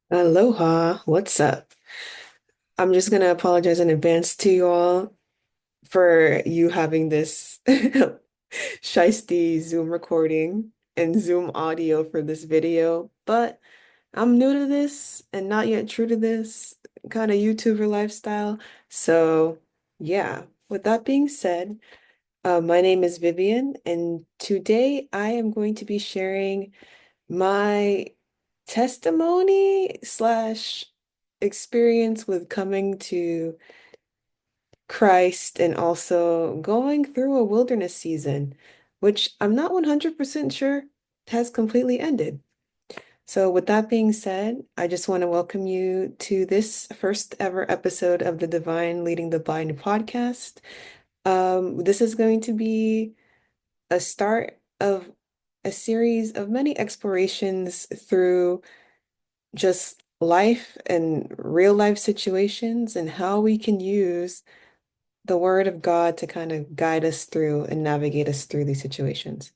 Aloha, what's up? I'm just gonna apologize in advance to you all for you having this shiesty Zoom recording and Zoom audio for this video, but I'm new to this and not yet true to this kind of YouTuber lifestyle. So, yeah, with that being said, my name is Vivian, and today I am going to be sharing my testimony slash experience with coming to Christ and also going through a wilderness season, which I'm not 100% sure has completely ended. So, with that being said, I just want to welcome you to this first ever episode of the Divine Leading the Blind podcast. This is going to be a start of a series of many explorations through just life and real life situations and how we can use the Word of God to kind of guide us through and navigate us through these situations.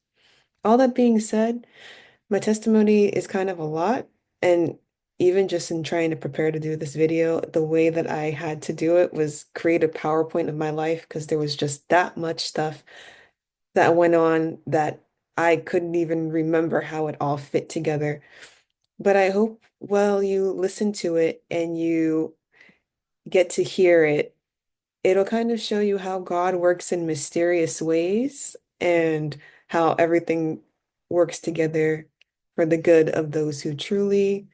All that being said, my testimony is kind of a lot. And even just in trying to prepare to do this video, the way that I had to do it was create a PowerPoint of my life because there was just that much stuff that went on that I couldn't even remember how it all fit together. But I hope while you listen to it and you get to hear it, it'll kind of show you how God works in mysterious ways and how everything works together for the good of those who truly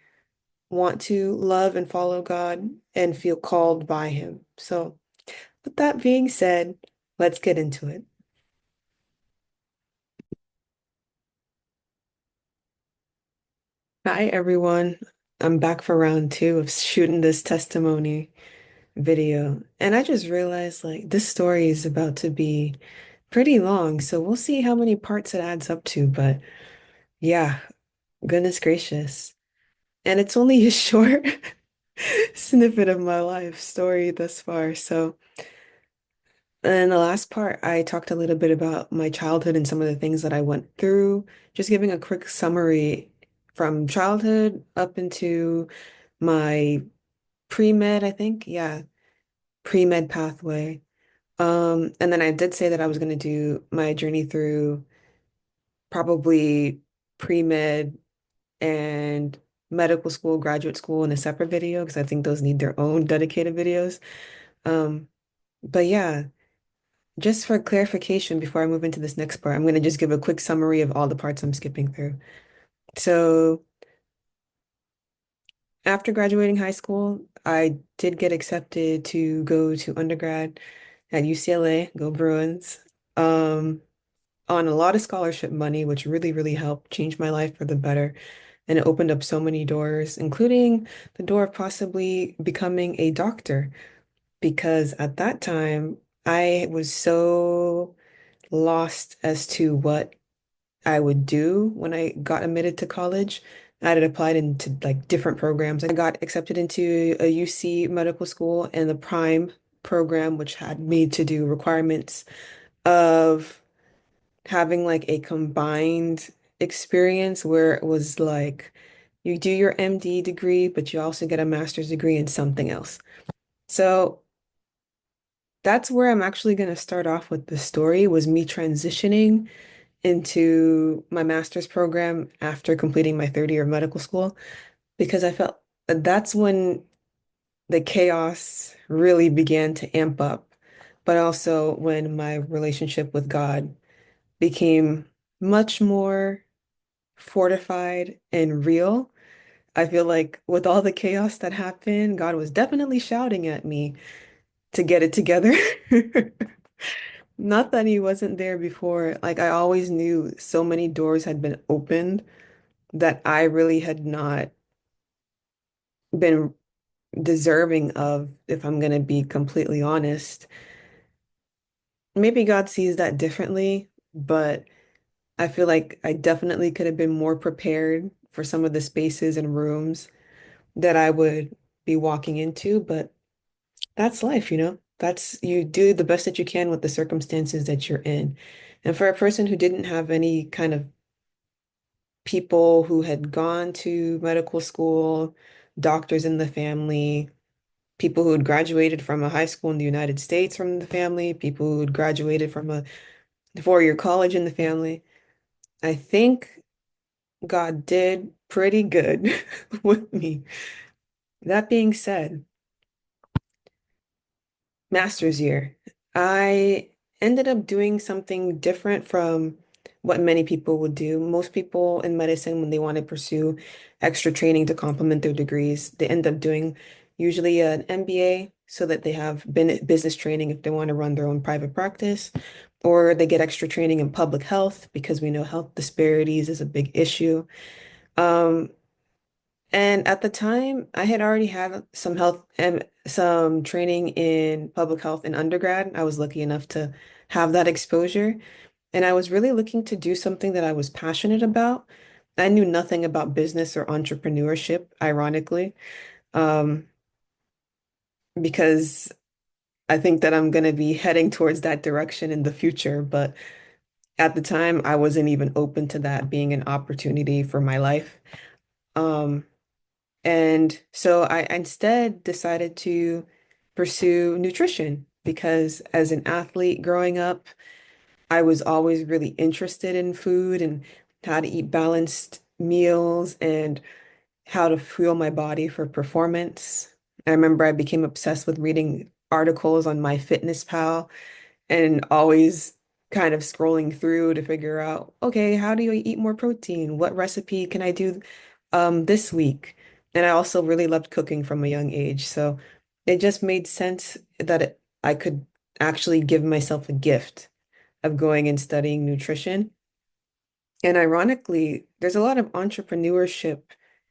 want to love and follow God and feel called by Him. So, with that being said, let's get into it. Hi, everyone. I'm back for round two of shooting this testimony video. And I just realized like this story is about to be pretty long, so we'll see how many parts it adds up to. But yeah, goodness gracious. And it's only a short snippet of my life story thus far. So, in the last part, I talked a little bit about my childhood and some of the things that I went through, just giving a quick summary from childhood up into my pre-med, I think. Yeah, pre-med pathway. And then I did say that I was going to do my journey through probably pre-med and medical school, graduate school in a separate video because I think those need their own dedicated videos. Um, but yeah, just for clarification before I move into this next part, I'm going to just give a quick summary of all the parts I'm skipping through. So after graduating high school, I did get accepted to go to undergrad at UCLA, go Bruins. Um, on a lot of scholarship money, which really, really helped change my life for the better. And it opened up so many doors, including the door of possibly becoming a doctor. Because at that time, I was so lost as to what I would do when I got admitted to college. I had applied into like different programs. I got accepted into a UC medical school and the Prime program, which had me to do requirements of having like a combined experience where it was like you do your MD degree, but you also get a master's degree in something else. So that's where I'm actually going to start off with the story was me transitioning into my master's program after completing my third year of medical school because I felt that's when the chaos really began to amp up, but also when my relationship with God became much more fortified and real. I feel like with all the chaos that happened, God was definitely shouting at me to get it together. Not that he wasn't there before. Like I always knew so many doors had been opened that I really had not been deserving of, if I'm going to be completely honest. Maybe God sees that differently, but I feel like I definitely could have been more prepared for some of the spaces and rooms that I would be walking into, but that's life, you know? That's you do the best that you can with the circumstances that you're in. And for a person who didn't have any kind of people who had gone to medical school, doctors in the family, people who had graduated from a high school in the United States from the family, people who had graduated from a four-year college in the family. I think God did pretty good with me. That being said, master's year, I ended up doing something different from what many people would do. Most people in medicine, when they want to pursue extra training to complement their degrees, they end up doing usually an MBA so that they have business training if they want to run their own private practice, or they get extra training in public health because we know health disparities is a big issue. Um, and at the time, I had already had some health and some training in public health in undergrad. I was lucky enough to have that exposure. And I was really looking to do something that I was passionate about. I knew nothing about business or entrepreneurship, ironically, um, because I think that I'm going to be heading towards that direction in the future. But at the time, I wasn't even open to that being an opportunity for my life. Um, And so I instead decided to pursue nutrition because as an athlete growing up, I was always really interested in food and how to eat balanced meals and how to fuel my body for performance. I remember I became obsessed with reading articles on MyFitnessPal and always kind of scrolling through to figure out, okay, how do you eat more protein? What recipe can I do this week? And I also really loved cooking from a young age. So it just made sense that I could actually give myself a gift of going and studying nutrition. And ironically, there's a lot of entrepreneurship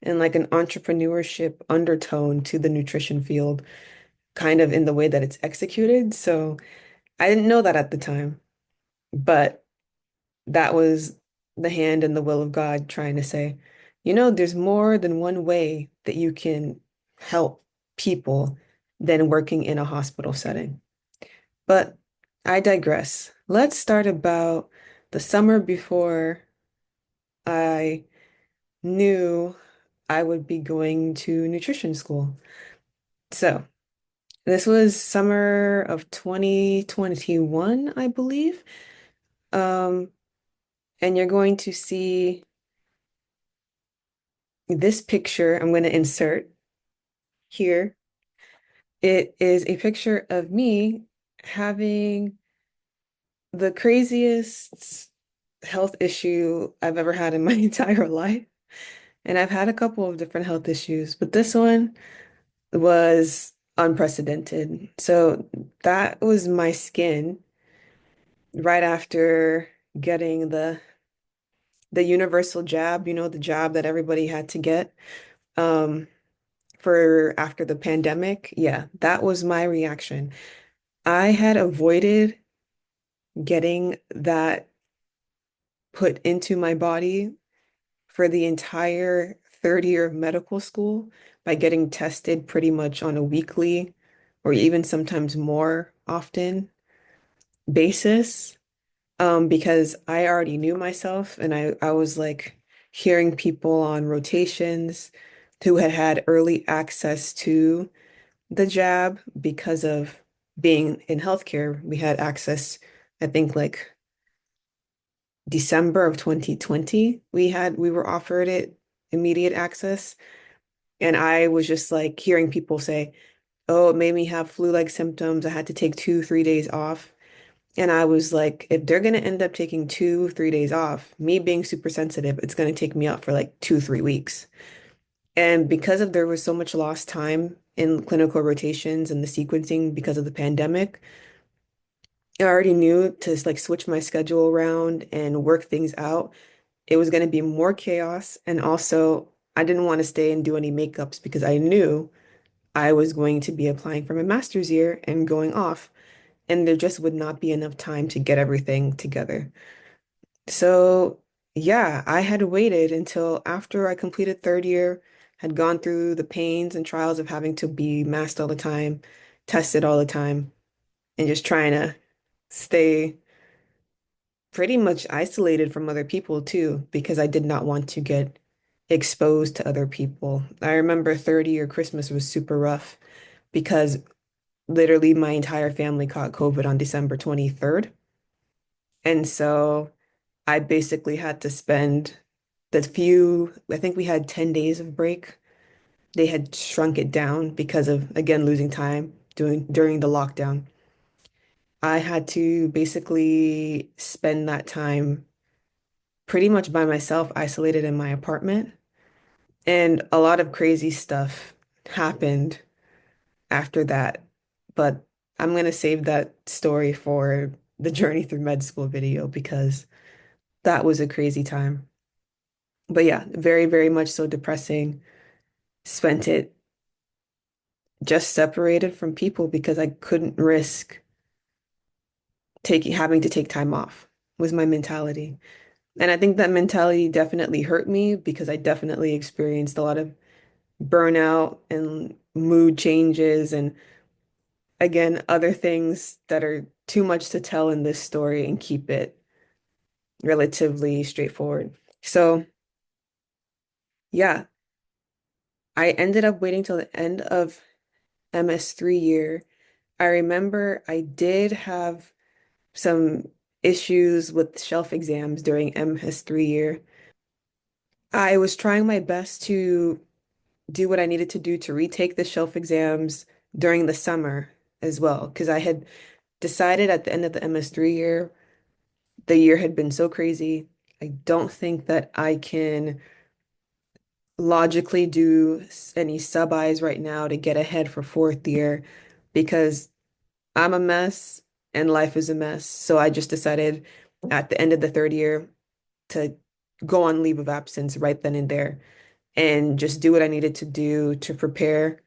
and like an entrepreneurship undertone to the nutrition field, kind of in the way that it's executed. So I didn't know that at the time. But that was the hand and the will of God trying to say, there's more than one way that you can help people than working in a hospital setting. But I digress. Let's start about the summer before I knew I would be going to nutrition school. So this was summer of 2021, I believe. Um, and you're going to see this picture I'm going to insert here. It is a picture of me having the craziest health issue I've ever had in my entire life. And I've had a couple of different health issues, but this one was unprecedented. So that was my skin right after getting the universal jab, the jab that everybody had to get. Um, for after the pandemic, yeah, that was my reaction. I had avoided getting that put into my body for the entire third year of medical school by getting tested pretty much on a weekly or even sometimes more often basis. Because I already knew myself and I was like hearing people on rotations who had had early access to the jab because of being in healthcare. We had access, I think like December of 2020. We were offered it immediate access. And I was just like hearing people say, oh, it made me have flu-like symptoms. I had to take 2, 3 days off. And I was like, if they're gonna end up taking 2, 3 days off, me being super sensitive, it's gonna take me out for like 2, 3 weeks. And because of there was so much lost time in clinical rotations and the sequencing because of the pandemic, I already knew to like switch my schedule around and work things out. It was going to be more chaos. And also, I didn't want to stay and do any makeups because I knew I was going to be applying for my master's year and going off. And there just would not be enough time to get everything together. So, yeah, I had waited until after I completed third year, had gone through the pains and trials of having to be masked all the time, tested all the time, and just trying to stay pretty much isolated from other people too, because I did not want to get exposed to other people. I remember 30-year Christmas was super rough because literally my entire family caught COVID on December 23rd. And so I basically had to spend I think we had 10 days of break. They had shrunk it down because of, again, losing time during the lockdown. I had to basically spend that time pretty much by myself, isolated in my apartment. And a lot of crazy stuff happened after that. But I'm going to save that story for the journey through med school video because that was a crazy time. But yeah, very, very much so depressing. Spent it just separated from people because I couldn't risk taking having to take time off was my mentality. And I think that mentality definitely hurt me because I definitely experienced a lot of burnout and mood changes and again, other things that are too much to tell in this story and keep it relatively straightforward. So, yeah, I ended up waiting till the end of MS3 year. I remember I did have some issues with shelf exams during MS3 year. I was trying my best to do what I needed to do to retake the shelf exams during the summer as well, because I had decided at the end of the MS3 year, the year had been so crazy. I don't think that I can logically do any sub-Is right now to get ahead for fourth year because I'm a mess and life is a mess. So I just decided at the end of the third year to go on leave of absence right then and there and just do what I needed to do to prepare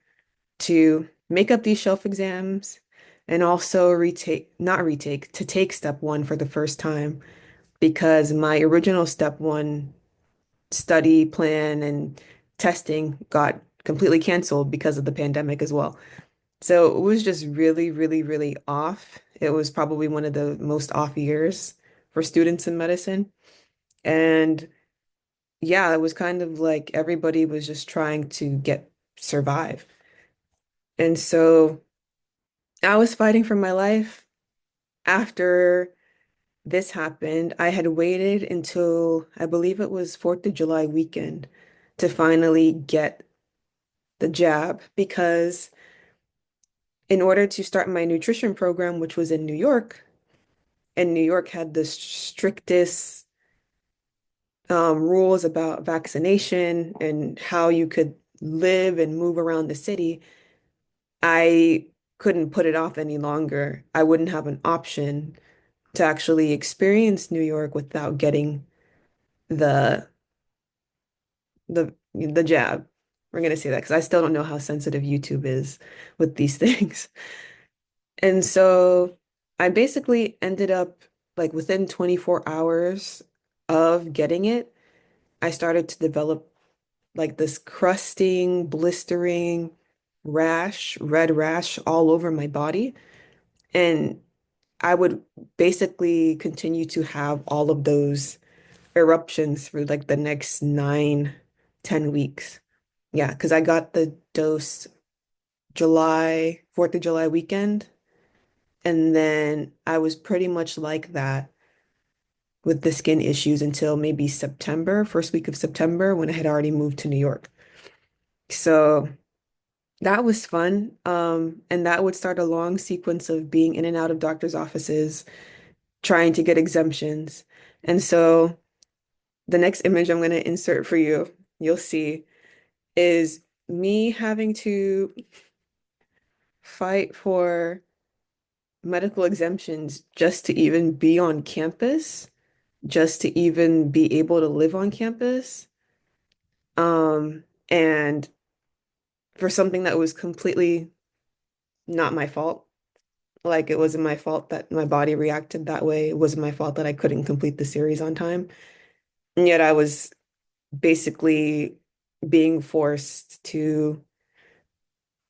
to make up these shelf exams and also not retake, to take step one for the first time because my original step one study plan and testing got completely canceled because of the pandemic as well. So it was just really, really, really off. It was probably one of the most off years for students in medicine. And yeah, it was kind of like everybody was just trying to get survive. And so I was fighting for my life after this happened. I had waited until I believe it was 4th of July weekend to finally get the jab because in order to start my nutrition program, which was in New York, and New York had the strictest rules about vaccination and how you could live and move around the city, I couldn't put it off any longer. I wouldn't have an option to actually experience New York without getting the the jab. We're gonna say that because I still don't know how sensitive YouTube is with these things. And so I basically ended up like within 24 hours of getting it, I started to develop like this crusting, blistering rash, red rash all over my body. And I would basically continue to have all of those eruptions for like the next 9, 10 weeks. Yeah, because I got the dose July, 4th of July weekend. And then I was pretty much like that with the skin issues until maybe September, first week of September, when I had already moved to New York. So that was fun. And that would start a long sequence of being in and out of doctor's offices, trying to get exemptions. And so the next image I'm going to insert for you, you'll see, is me having to fight for medical exemptions just to even be on campus, just to even be able to live on campus. And for something that was completely not my fault. Like it wasn't my fault that my body reacted that way. It wasn't my fault that I couldn't complete the series on time. And yet I was basically being forced to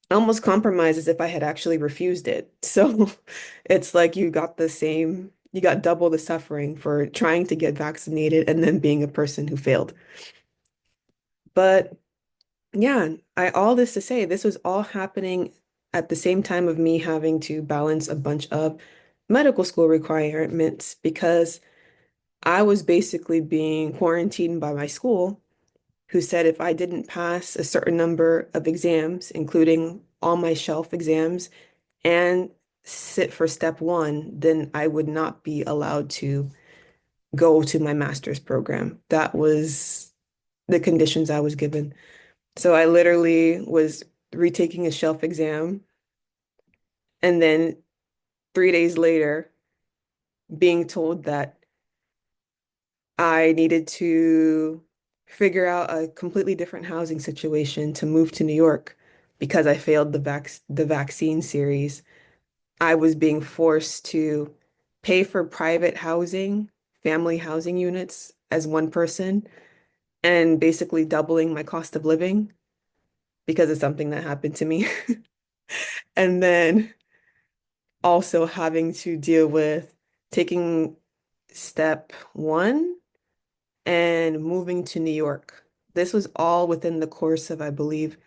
almost compromise as if I had actually refused it. So it's like you got double the suffering for trying to get vaccinated and then being a person who failed. But yeah, I all this to say, this was all happening at the same time of me having to balance a bunch of medical school requirements because I was basically being quarantined by my school, who said if I didn't pass a certain number of exams, including all my shelf exams, and sit for step one, then I would not be allowed to go to my master's program. That was the conditions I was given. So I literally was retaking a shelf exam and then 3 days later being told that I needed to figure out a completely different housing situation to move to New York because I failed the vaccine series. I was being forced to pay for private housing, family housing units as one person, and basically doubling my cost of living because of something that happened to me. And then also having to deal with taking step one and moving to New York. This was all within the course of, I believe,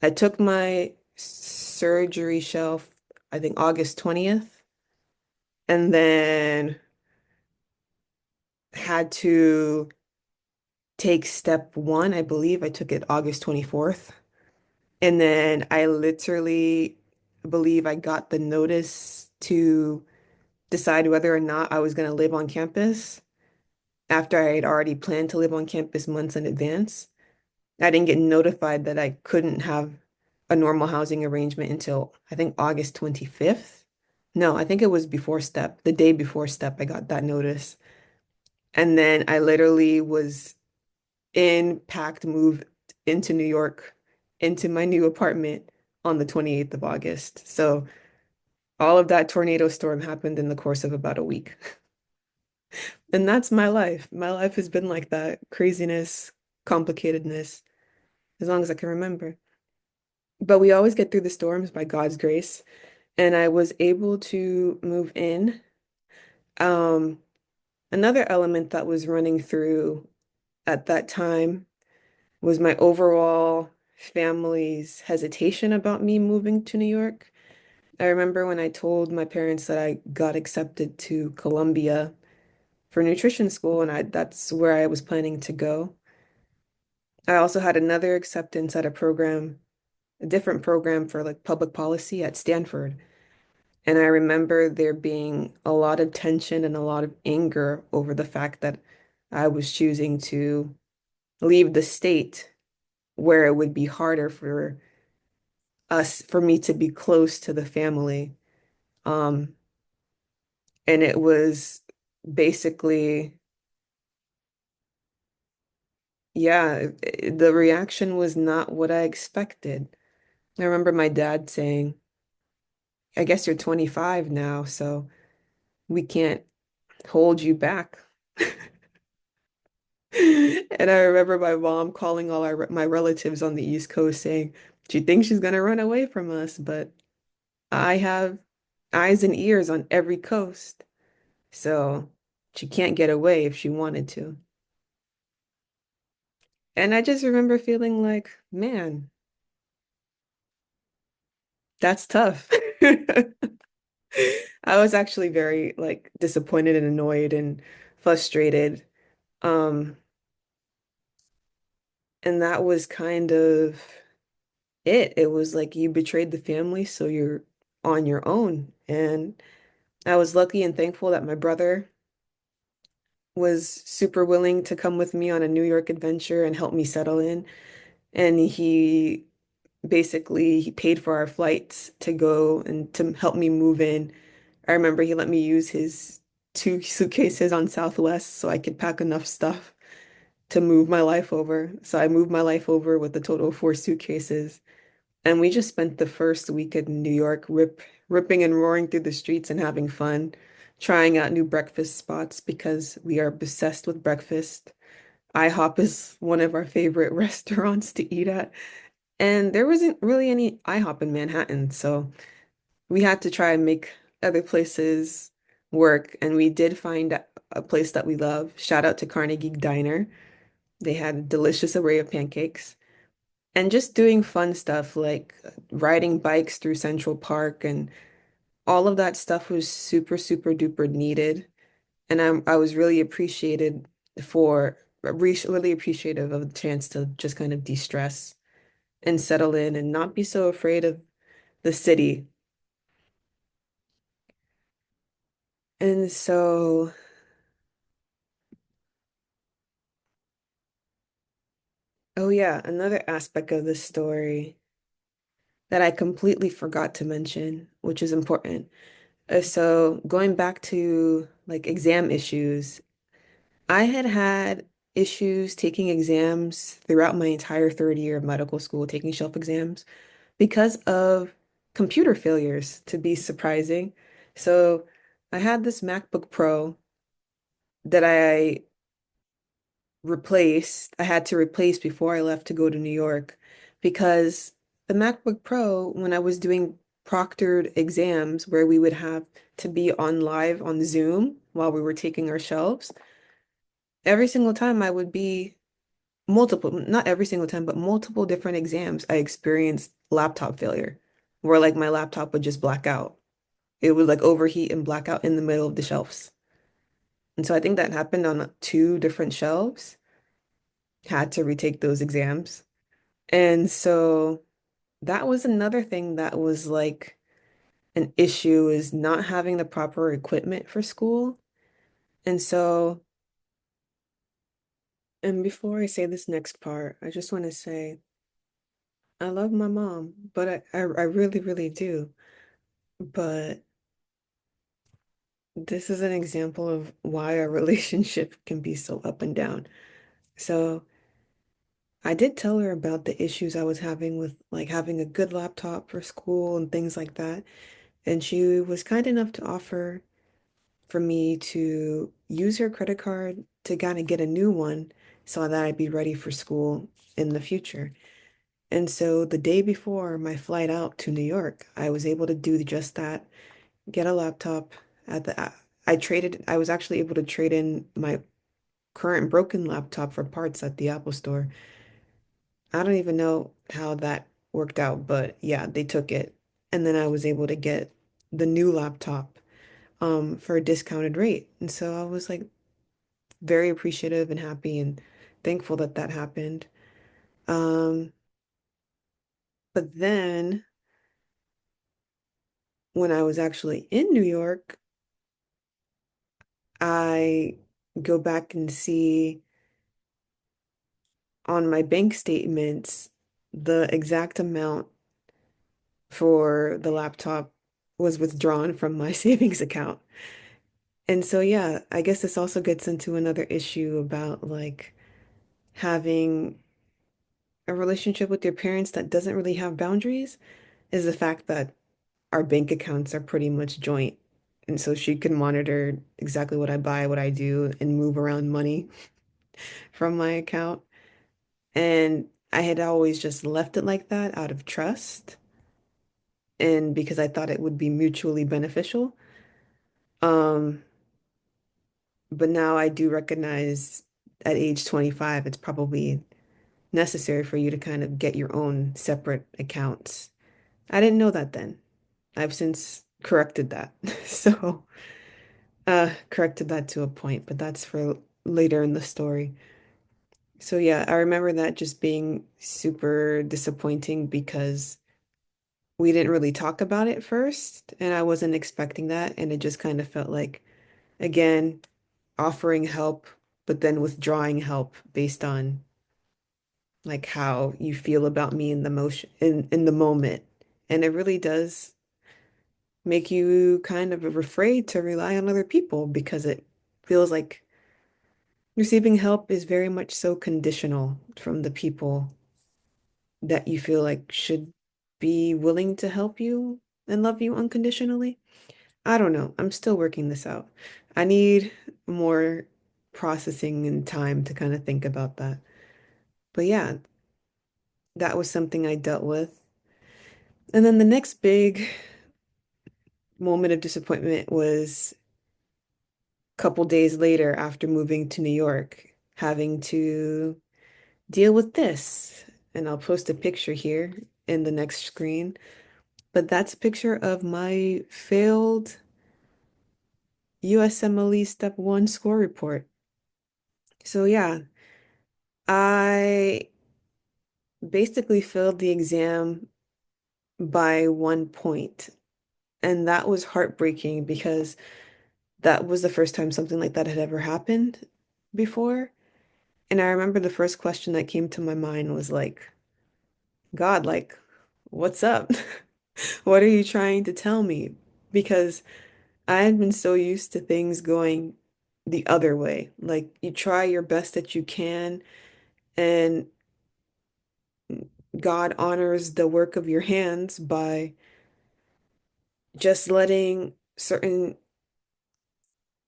I took my surgery shelf, I think August 20th, and then had to take step one. I believe I took it August 24th. And then I literally believe I got the notice to decide whether or not I was going to live on campus after I had already planned to live on campus months in advance. I didn't get notified that I couldn't have a normal housing arrangement until I think August 25th. No, I think it was before step, the day before step, I got that notice. And then I literally was in packed, moved into New York, into my new apartment on the 28th of August. So all of that tornado storm happened in the course of about a week. And that's my life. My life has been like that craziness, complicatedness, as long as I can remember. But we always get through the storms by God's grace. And I was able to move in. Um, Another element that was running through at that time was my overall family's hesitation about me moving to New York. I remember when I told my parents that I got accepted to Columbia for nutrition school, and that's where I was planning to go. I also had another acceptance at a different program for like public policy at Stanford. And I remember there being a lot of tension and a lot of anger over the fact that I was choosing to leave the state where it would be harder for me to be close to the family. Um, and it was basically, yeah, the reaction was not what I expected. I remember my dad saying, I guess you're 25 now, so we can't hold you back. And I remember my mom calling my relatives on the East Coast saying, she thinks she's gonna run away from us, but I have eyes and ears on every coast, so she can't get away if she wanted to. And I just remember feeling like, man, that's tough. I was actually very like disappointed and annoyed and frustrated. Um, and that was kind of it. It was like you betrayed the family, so you're on your own. And I was lucky and thankful that my brother was super willing to come with me on a New York adventure and help me settle in. And he paid for our flights to go and to help me move in. I remember he let me use his two suitcases on Southwest so I could pack enough stuff to move my life over. So I moved my life over with a total of 4 suitcases. And we just spent the first week in New York ripping and roaring through the streets and having fun, trying out new breakfast spots because we are obsessed with breakfast. IHOP is one of our favorite restaurants to eat at. And there wasn't really any IHOP in Manhattan, so we had to try and make other places work. And we did find a place that we love. Shout out to Carnegie Diner. They had a delicious array of pancakes and just doing fun stuff like riding bikes through Central Park and all of that stuff was super, super duper needed. And I was really appreciated for really appreciative of the chance to just kind of de-stress and settle in and not be so afraid of the city. And so, oh yeah, another aspect of this story that I completely forgot to mention, which is important. So going back to like exam issues, I had had issues taking exams throughout my entire third year of medical school, taking shelf exams because of computer failures, to be surprising. So I had this MacBook Pro that I had to replace before I left to go to New York because the MacBook Pro, when I was doing proctored exams where we would have to be on live on Zoom while we were taking our shelves, every single time I would be multiple, not every single time, but multiple different exams, I experienced laptop failure where like my laptop would just black out. It would like overheat and black out in the middle of the shelves. And so I think that happened on two different shelves, had to retake those exams. And so that was another thing that was like an issue is not having the proper equipment for school. And so, and before I say this next part, I just want to say I love my mom, but I really, really do. But this is an example of why our relationship can be so up and down. So I did tell her about the issues I was having with like having a good laptop for school and things like that. And she was kind enough to offer for me to use her credit card to kind of get a new one so that I'd be ready for school in the future. And so the day before my flight out to New York, I was able to do just that, get a laptop at the I was actually able to trade in my current broken laptop for parts at the Apple store. I don't even know how that worked out, but yeah, they took it. And then I was able to get the new laptop for a discounted rate. And so I was like very appreciative and happy and thankful that that happened. Um, but then when I was actually in New York, I go back and see on my bank statements the exact amount for the laptop was withdrawn from my savings account. And so, yeah, I guess this also gets into another issue about like having a relationship with your parents that doesn't really have boundaries is the fact that our bank accounts are pretty much joint. And so she can monitor exactly what I buy, what I do, and move around money from my account. And I had always just left it like that out of trust and because I thought it would be mutually beneficial. Um, but now I do recognize at age 25, it's probably necessary for you to kind of get your own separate accounts. I didn't know that then. I've since corrected that. So, corrected that to a point, but that's for later in the story. So yeah, I remember that just being super disappointing because we didn't really talk about it first, and I wasn't expecting that, and it just kind of felt like, again, offering help, but then withdrawing help based on like how you feel about me in the motion in the moment. And it really does make you kind of afraid to rely on other people because it feels like receiving help is very much so conditional from the people that you feel like should be willing to help you and love you unconditionally. I don't know. I'm still working this out. I need more processing and time to kind of think about that. But yeah, that was something I dealt with. And then the next big moment of disappointment was a couple days later after moving to New York, having to deal with this. And I'll post a picture here in the next screen. But that's a picture of my failed USMLE Step 1 score report. So yeah, I basically failed the exam by 1 point. And that was heartbreaking because that was the first time something like that had ever happened before. And I remember the first question that came to my mind was like, God, like, what's up? What are you trying to tell me? Because I had been so used to things going the other way. Like, you try your best that you can, and God honors the work of your hands by just letting certain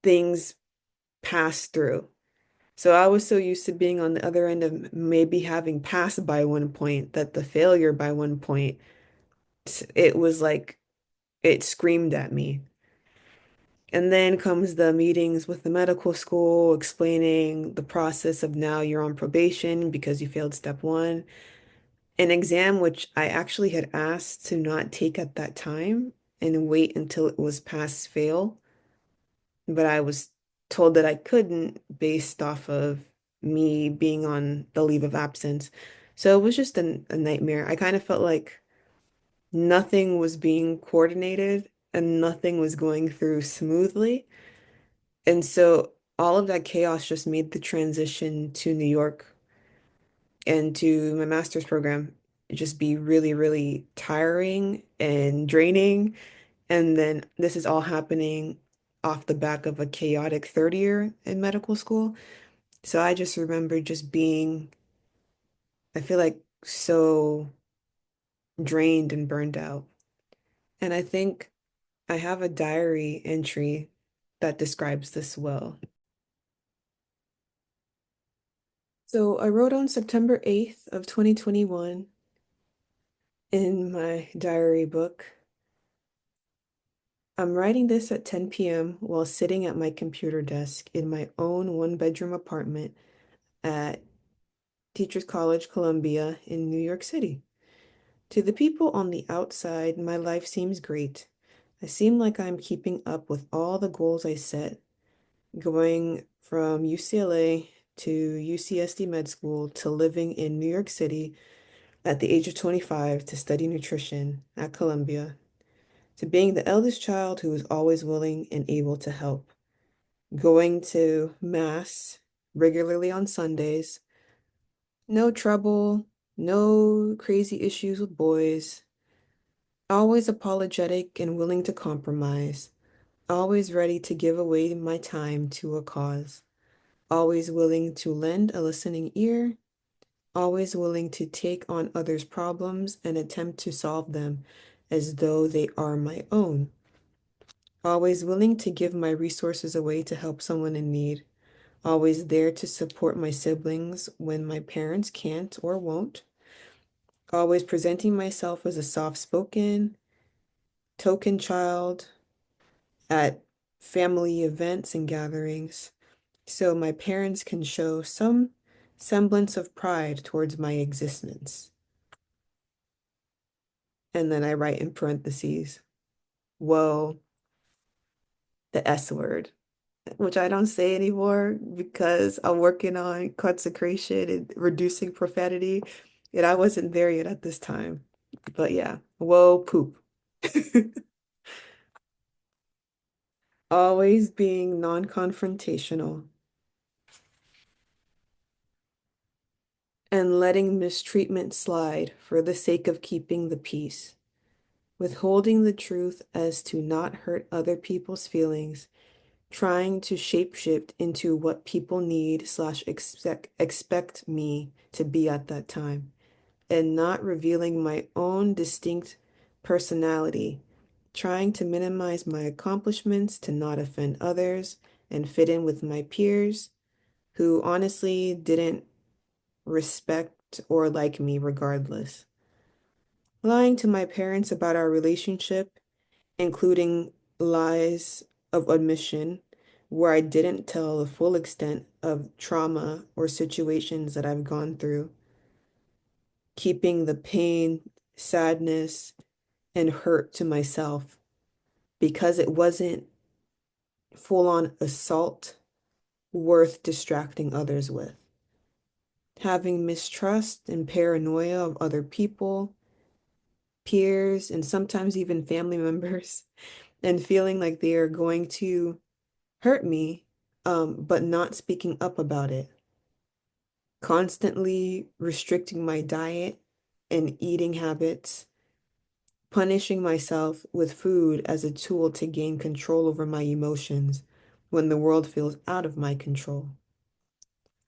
things pass through. So I was so used to being on the other end of maybe having passed by 1 point that the failure by 1 point, it was like it screamed at me. And then comes the meetings with the medical school explaining the process of now you're on probation because you failed step one. An exam which I actually had asked to not take at that time and wait until it was pass fail, but I was told that I couldn't based off of me being on the leave of absence. So it was just a nightmare. I kind of felt like nothing was being coordinated and nothing was going through smoothly. And so all of that chaos just made the transition to New York and to my master's program just be really, really tiring and draining. And then this is all happening off the back of a chaotic third year in medical school. So I just remember just being, I feel like so drained and burned out. And I think I have a diary entry that describes this well. So I wrote on September 8th of 2021 in my diary book. I'm writing this at 10 p.m. while sitting at my computer desk in my own one-bedroom apartment at Teachers College, Columbia in New York City. To the people on the outside, my life seems great. I seem like I'm keeping up with all the goals I set, going from UCLA to UCSD Med School to living in New York City at the age of 25 to study nutrition at Columbia, to being the eldest child who is always willing and able to help, going to mass regularly on Sundays, no trouble, no crazy issues with boys, always apologetic and willing to compromise, always ready to give away my time to a cause, always willing to lend a listening ear, always willing to take on others' problems and attempt to solve them as though they are my own, always willing to give my resources away to help someone in need, always there to support my siblings when my parents can't or won't, always presenting myself as a soft-spoken, token child at family events and gatherings, so my parents can show some semblance of pride towards my existence. And then I write in parentheses, whoa, the S word, which I don't say anymore because I'm working on consecration and reducing profanity. And I wasn't there yet at this time. But yeah, whoa, poop. Always being non-confrontational and letting mistreatment slide for the sake of keeping the peace. Withholding the truth as to not hurt other people's feelings, trying to shapeshift into what people need slash expect me to be at that time, and not revealing my own distinct personality, trying to minimize my accomplishments to not offend others and fit in with my peers, who honestly didn't respect or like me regardless. Lying to my parents about our relationship, including lies of admission, where I didn't tell the full extent of trauma or situations that I've gone through, keeping the pain, sadness, and hurt to myself because it wasn't full-on assault worth distracting others with. Having mistrust and paranoia of other people, peers, and sometimes even family members, and feeling like they are going to hurt me, but not speaking up about it. Constantly restricting my diet and eating habits, punishing myself with food as a tool to gain control over my emotions when the world feels out of my control.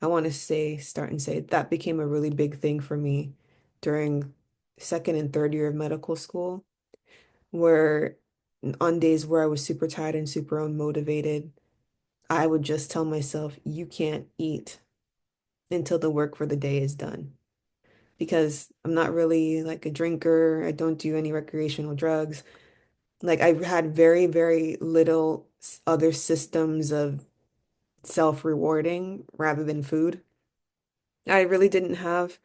I want to start and say that became a really big thing for me during second and third year of medical school, where on days where I was super tired and super unmotivated, I would just tell myself, you can't eat until the work for the day is done. Because I'm not really like a drinker, I don't do any recreational drugs. Like I had very, very little other systems of self-rewarding rather than food. I really didn't have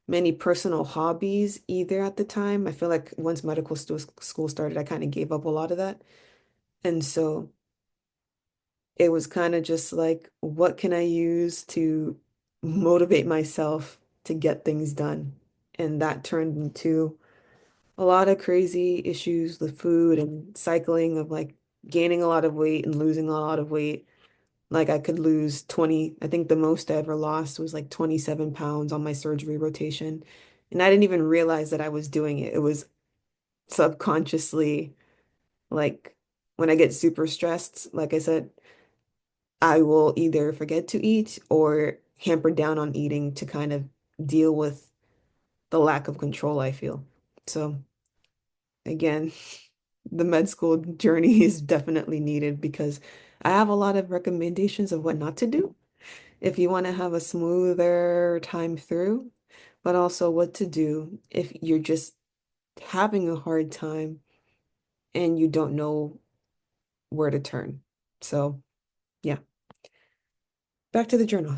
many personal hobbies either at the time. I feel like once school started, I kind of gave up a lot of that. And so it was kind of just like, what can I use to motivate myself to get things done? And that turned into a lot of crazy issues with food and cycling of like gaining a lot of weight and losing a lot of weight. Like I could lose 20, I think the most I ever lost was like 27 pounds on my surgery rotation. And I didn't even realize that I was doing it. It was subconsciously like when I get super stressed, like I said, I will either forget to eat or hamper down on eating to kind of deal with the lack of control I feel. So again, the med school journey is definitely needed because I have a lot of recommendations of what not to do if you want to have a smoother time through, but also what to do if you're just having a hard time and you don't know where to turn. So, yeah, back to the journal.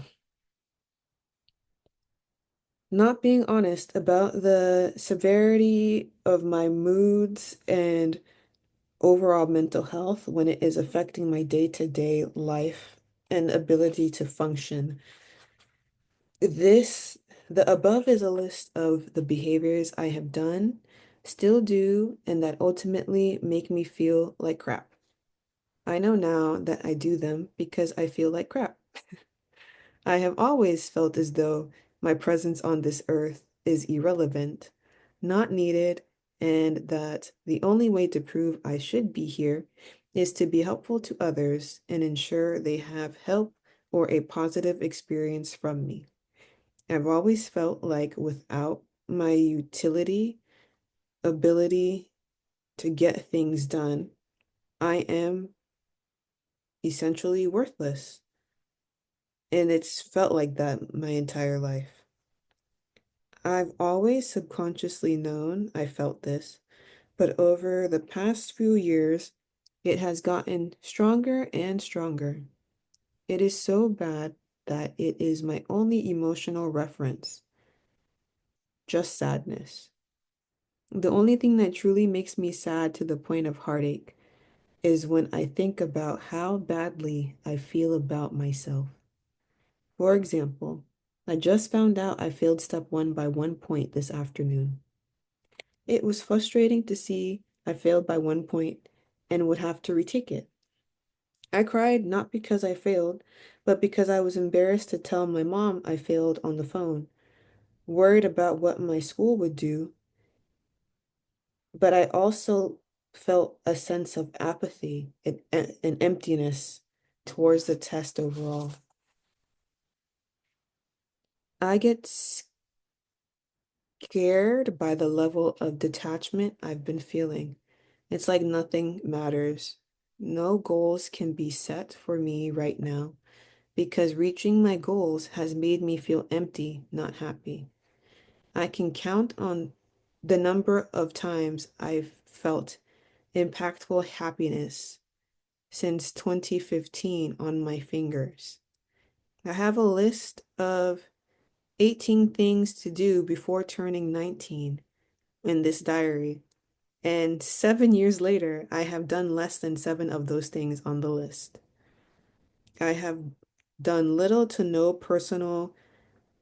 Not being honest about the severity of my moods and overall mental health when it is affecting my day-to-day life and ability to function. This, the above is a list of the behaviors I have done, still do, and that ultimately make me feel like crap. I know now that I do them because I feel like crap. I have always felt as though my presence on this earth is irrelevant, not needed, and that the only way to prove I should be here is to be helpful to others and ensure they have help or a positive experience from me. I've always felt like without my utility, ability to get things done, I am essentially worthless. And it's felt like that my entire life. I've always subconsciously known I felt this, but over the past few years, it has gotten stronger and stronger. It is so bad that it is my only emotional reference, just sadness. The only thing that truly makes me sad to the point of heartache is when I think about how badly I feel about myself. For example, I just found out I failed step one by 1 point this afternoon. It was frustrating to see I failed by 1 point and would have to retake it. I cried not because I failed, but because I was embarrassed to tell my mom I failed on the phone, worried about what my school would do, but I also felt a sense of apathy and emptiness towards the test overall. I get scared by the level of detachment I've been feeling. It's like nothing matters. No goals can be set for me right now because reaching my goals has made me feel empty, not happy. I can count on the number of times I've felt impactful happiness since 2015 on my fingers. I have a list of 18 things to do before turning 19 in this diary. And 7 years later, I have done less than seven of those things on the list. I have done little to no personal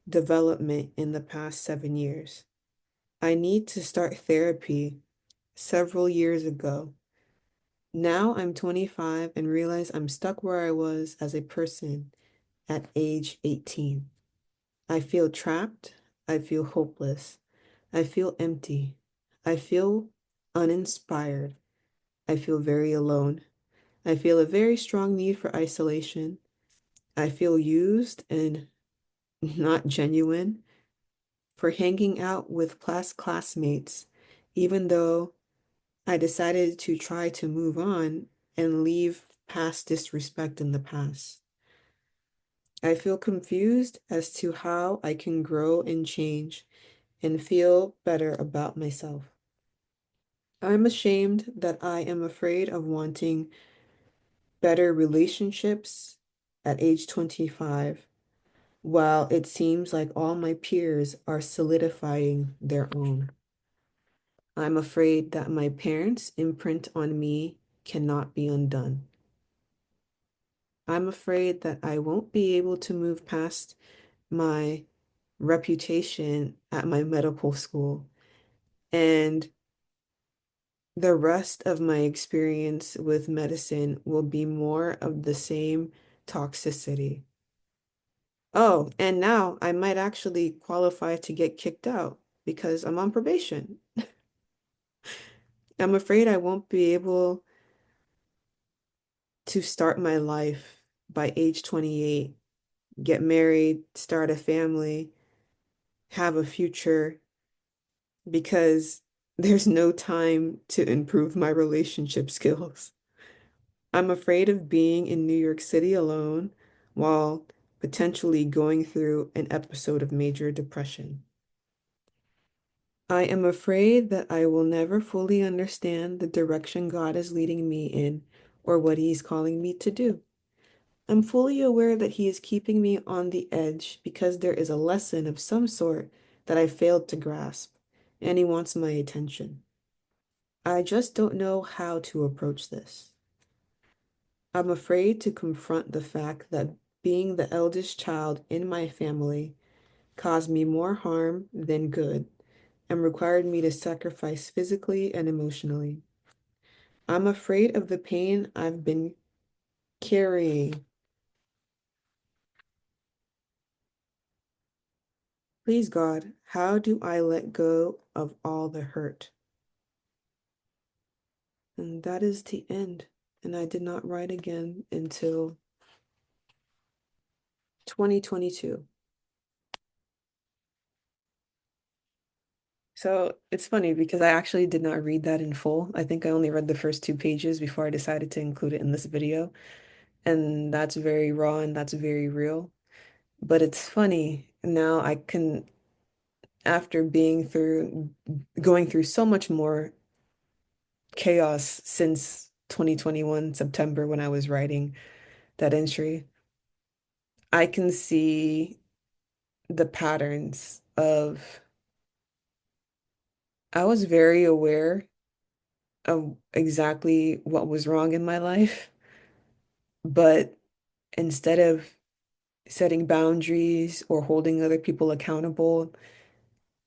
development in the past 7 years. I need to start therapy several years ago. Now I'm 25 and realize I'm stuck where I was as a person at age 18. I feel trapped. I feel hopeless. I feel empty. I feel uninspired. I feel very alone. I feel a very strong need for isolation. I feel used and not genuine for hanging out with classmates, even though I decided to try to move on and leave past disrespect in the past. I feel confused as to how I can grow and change and feel better about myself. I'm ashamed that I am afraid of wanting better relationships at age 25, while it seems like all my peers are solidifying their own. I'm afraid that my parents' imprint on me cannot be undone. I'm afraid that I won't be able to move past my reputation at my medical school, and the rest of my experience with medicine will be more of the same toxicity. Oh, and now I might actually qualify to get kicked out because I'm on probation. I'm afraid I won't be able to start my life by age 28, get married, start a family, have a future, because there's no time to improve my relationship skills. I'm afraid of being in New York City alone while potentially going through an episode of major depression. I am afraid that I will never fully understand the direction God is leading me in or what He's calling me to do. I'm fully aware that He is keeping me on the edge because there is a lesson of some sort that I failed to grasp, and He wants my attention. I just don't know how to approach this. I'm afraid to confront the fact that being the eldest child in my family caused me more harm than good and required me to sacrifice physically and emotionally. I'm afraid of the pain I've been carrying. Please, God, how do I let go of all the hurt? And that is the end. And I did not write again until 2022. So it's funny because I actually did not read that in full. I think I only read the first two pages before I decided to include it in this video. And that's very raw and that's very real. But it's funny. Now I can, after going through so much more chaos since 2021, September, when I was writing that entry, I can see the patterns of, I was very aware of exactly what was wrong in my life, but instead of setting boundaries or holding other people accountable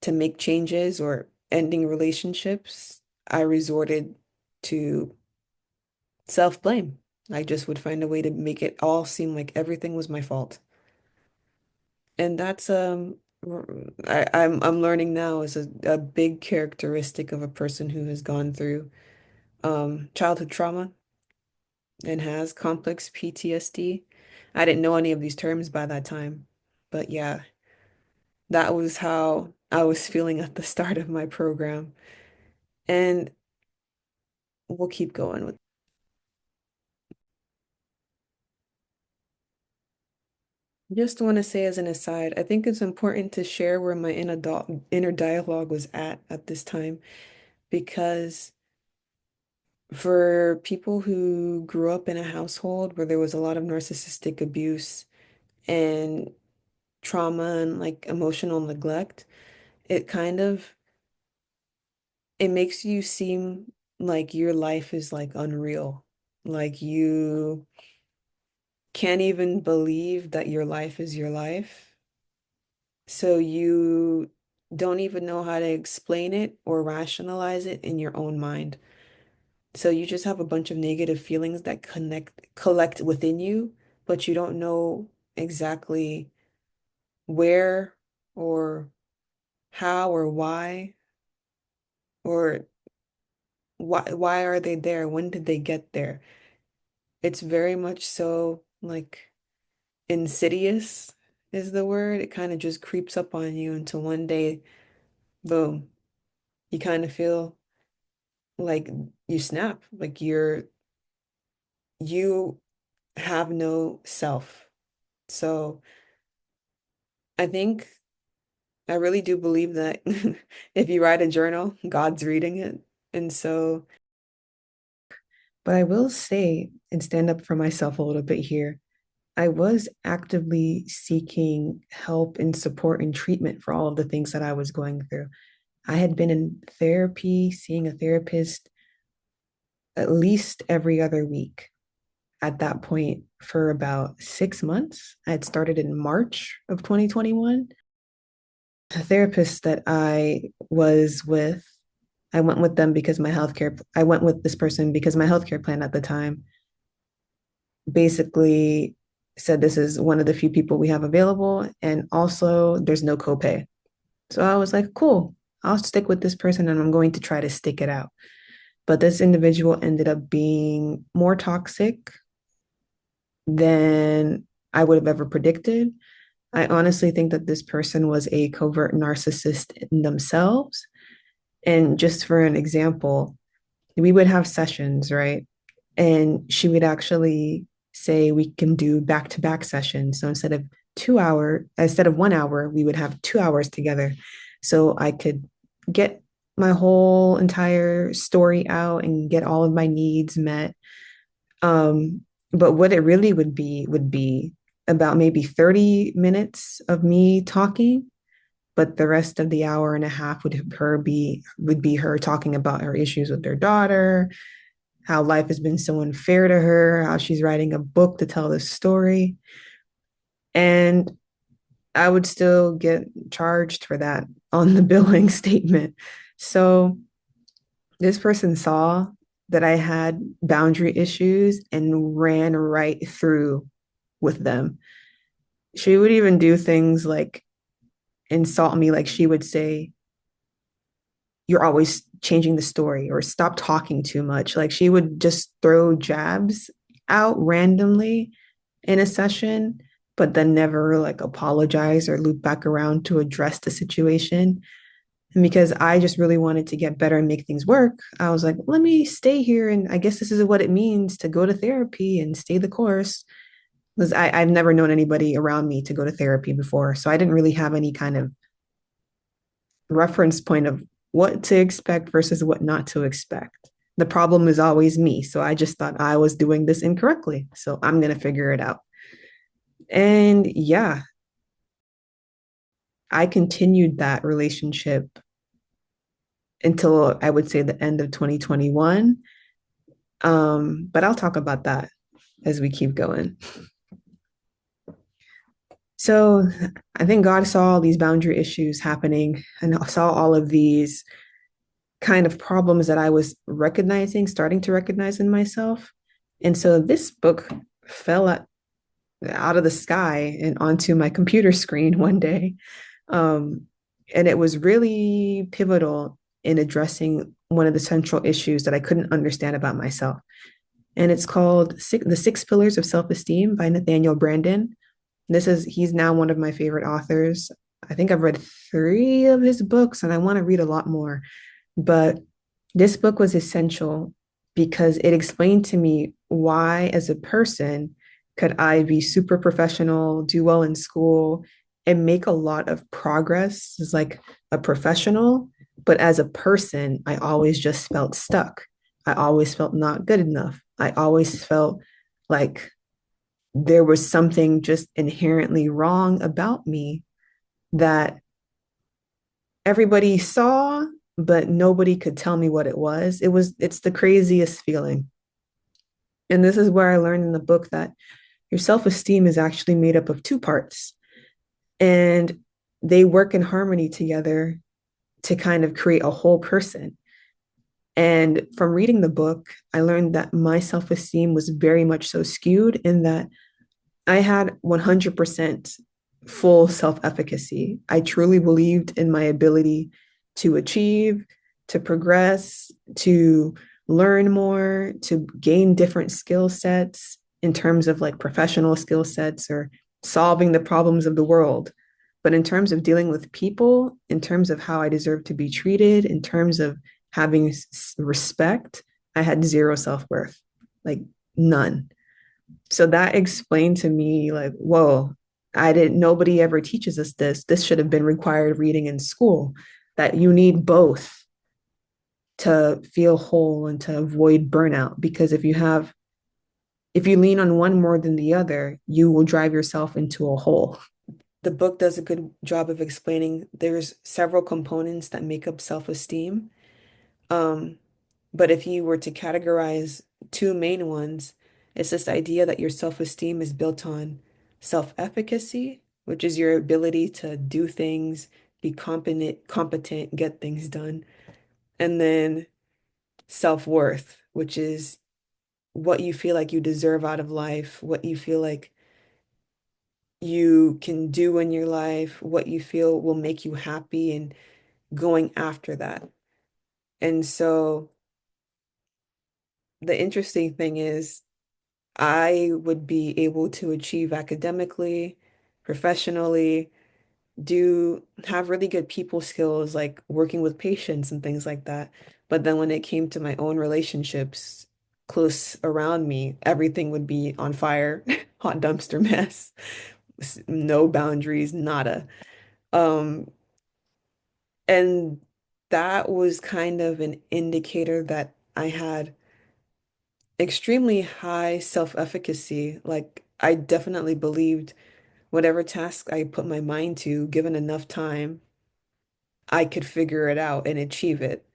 to make changes or ending relationships, I resorted to self-blame. I just would find a way to make it all seem like everything was my fault. And that's I'm learning now is a big characteristic of a person who has gone through childhood trauma and has complex PTSD. I didn't know any of these terms by that time, but yeah, that was how I was feeling at the start of my program. And we'll keep going with just want to say as an aside, I think it's important to share where my inner dialogue was at this time because For people who grew up in a household where there was a lot of narcissistic abuse and trauma and like emotional neglect, it kind of it makes you seem like your life is like unreal. Like you can't even believe that your life is your life. So you don't even know how to explain it or rationalize it in your own mind. So you just have a bunch of negative feelings that collect within you, but you don't know exactly where or how or or why are they there? When did they get there? It's very much so like insidious is the word. It kind of just creeps up on you until one day, boom, you kind of feel like you snap, like you have no self. So I think I really do believe that if you write a journal, God's reading it. And so, but I will say and stand up for myself a little bit here. I was actively seeking help and support and treatment for all of the things that I was going through. I had been in therapy, seeing a therapist at least every other week at that point for about 6 months. I had started in March of 2021. The therapist that I was with, I went with them because I went with this person because my healthcare plan at the time basically said this is one of the few people we have available. And also, there's no copay. So I was like, cool, I'll stick with this person and I'm going to try to stick it out. But this individual ended up being more toxic than I would have ever predicted. I honestly think that this person was a covert narcissist in themselves. And just for an example, we would have sessions, right? And she would actually say we can do back-to-back sessions. So instead of 1 hour, we would have 2 hours together. So I could get my whole entire story out and get all of my needs met. But what it really would be about maybe 30 minutes of me talking, but the rest of the hour and a half would be her talking about her issues with her daughter, how life has been so unfair to her, how she's writing a book to tell this story. And I would still get charged for that on the billing statement. So this person saw that I had boundary issues and ran right through with them. She would even do things like insult me, like she would say, you're always changing the story or stop talking too much. Like she would just throw jabs out randomly in a session, but then never like apologize or loop back around to address the situation. And because I just really wanted to get better and make things work, I was like, let me stay here. And I guess this is what it means to go to therapy and stay the course. Because I've never known anybody around me to go to therapy before. So I didn't really have any kind of reference point of what to expect versus what not to expect. The problem is always me. So I just thought I was doing this incorrectly. So I'm going to figure it out. And yeah, I continued that relationship until I would say the end of 2021. But I'll talk about that as we keep going. So I think God saw all these boundary issues happening and saw all of these kind of problems that I was starting to recognize in myself. And so this book fell out of the sky and onto my computer screen one day. Um, and it was really pivotal in addressing one of the central issues that I couldn't understand about myself. And it's called The Six Pillars of Self-Esteem by Nathaniel Branden. He's now one of my favorite authors. I think I've read three of his books and I want to read a lot more. But this book was essential because it explained to me why, as a person, could I be super professional, do well in school, and make a lot of progress as like a professional. But as a person, I always just felt stuck. I always felt not good enough. I always felt like there was something just inherently wrong about me that everybody saw, but nobody could tell me what it was. It's the craziest feeling. And this is where I learned in the book that your self-esteem is actually made up of two parts, and they work in harmony together to kind of create a whole person. And from reading the book, I learned that my self-esteem was very much so skewed in that I had 100% full self efficacy. I truly believed in my ability to achieve, to progress, to learn more, to gain different skill sets in terms of like professional skill sets or solving the problems of the world. But in terms of dealing with people, in terms of how I deserve to be treated, in terms of having respect, I had zero self worth, like none. So that explained to me, like, whoa, nobody ever teaches us this. This should have been required reading in school, that you need both to feel whole and to avoid burnout. Because if you lean on one more than the other, you will drive yourself into a hole. The book does a good job of explaining there's several components that make up self-esteem. Um, but if you were to categorize two main ones, it's this idea that your self-esteem is built on self-efficacy, which is your ability to do things, be competent, get things done, and then self-worth, which is what you feel like you deserve out of life, what you feel like you can do in your life, what you feel will make you happy, and going after that. And so the interesting thing is, I would be able to achieve academically, professionally, do have really good people skills, like working with patients and things like that. But then when it came to my own relationships close around me, everything would be on fire, hot dumpster mess, no boundaries, nada. Um, and that was kind of an indicator that I had extremely high self-efficacy. Like I definitely believed whatever task I put my mind to, given enough time, I could figure it out and achieve it.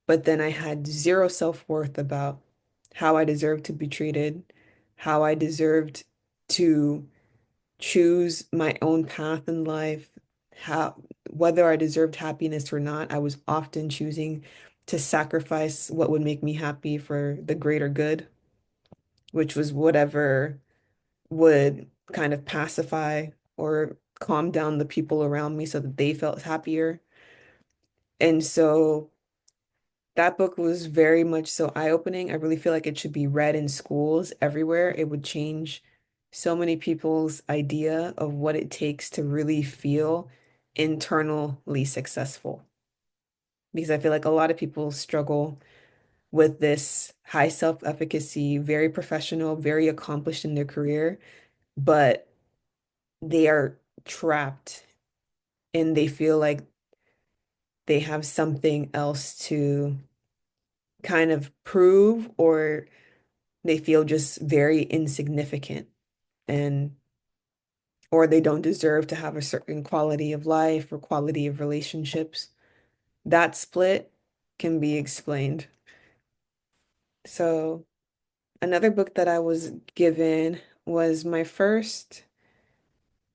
But then I had zero self-worth about how I deserved to be treated, how I deserved to choose my own path in life, how whether I deserved happiness or not. I was often choosing to sacrifice what would make me happy for the greater good, which was whatever would kind of pacify or calm down the people around me so that they felt happier. And so that book was very much so eye-opening. I really feel like it should be read in schools everywhere. It would change so many people's idea of what it takes to really feel internally successful. Because I feel like a lot of people struggle with this high self-efficacy, very professional, very accomplished in their career, but they are trapped and they feel like they have something else to kind of prove, or they feel just very insignificant, and or they don't deserve to have a certain quality of life or quality of relationships. That split can be explained. So another book that I was given was my first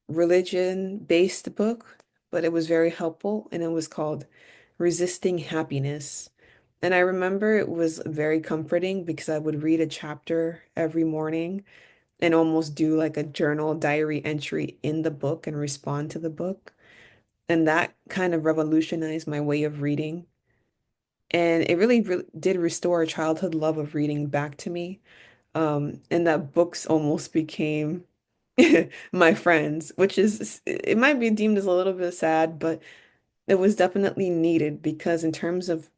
religion-based book, but it was very helpful, and it was called Resisting Happiness. And I remember it was very comforting because I would read a chapter every morning and almost do like a journal diary entry in the book and respond to the book. And that kind of revolutionized my way of reading. And it really did restore a childhood love of reading back to me. And that books almost became my friends, which is, it might be deemed as a little bit sad, but it was definitely needed because in terms of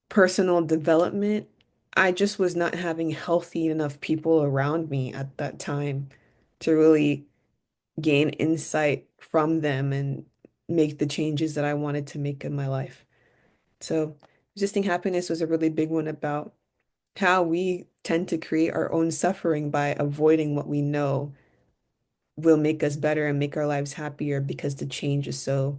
personal development, I just was not having healthy enough people around me at that time to really gain insight from them and make the changes that I wanted to make in my life. So, resisting happiness was a really big one about how we tend to create our own suffering by avoiding what we know will make us better and make our lives happier because the change is so,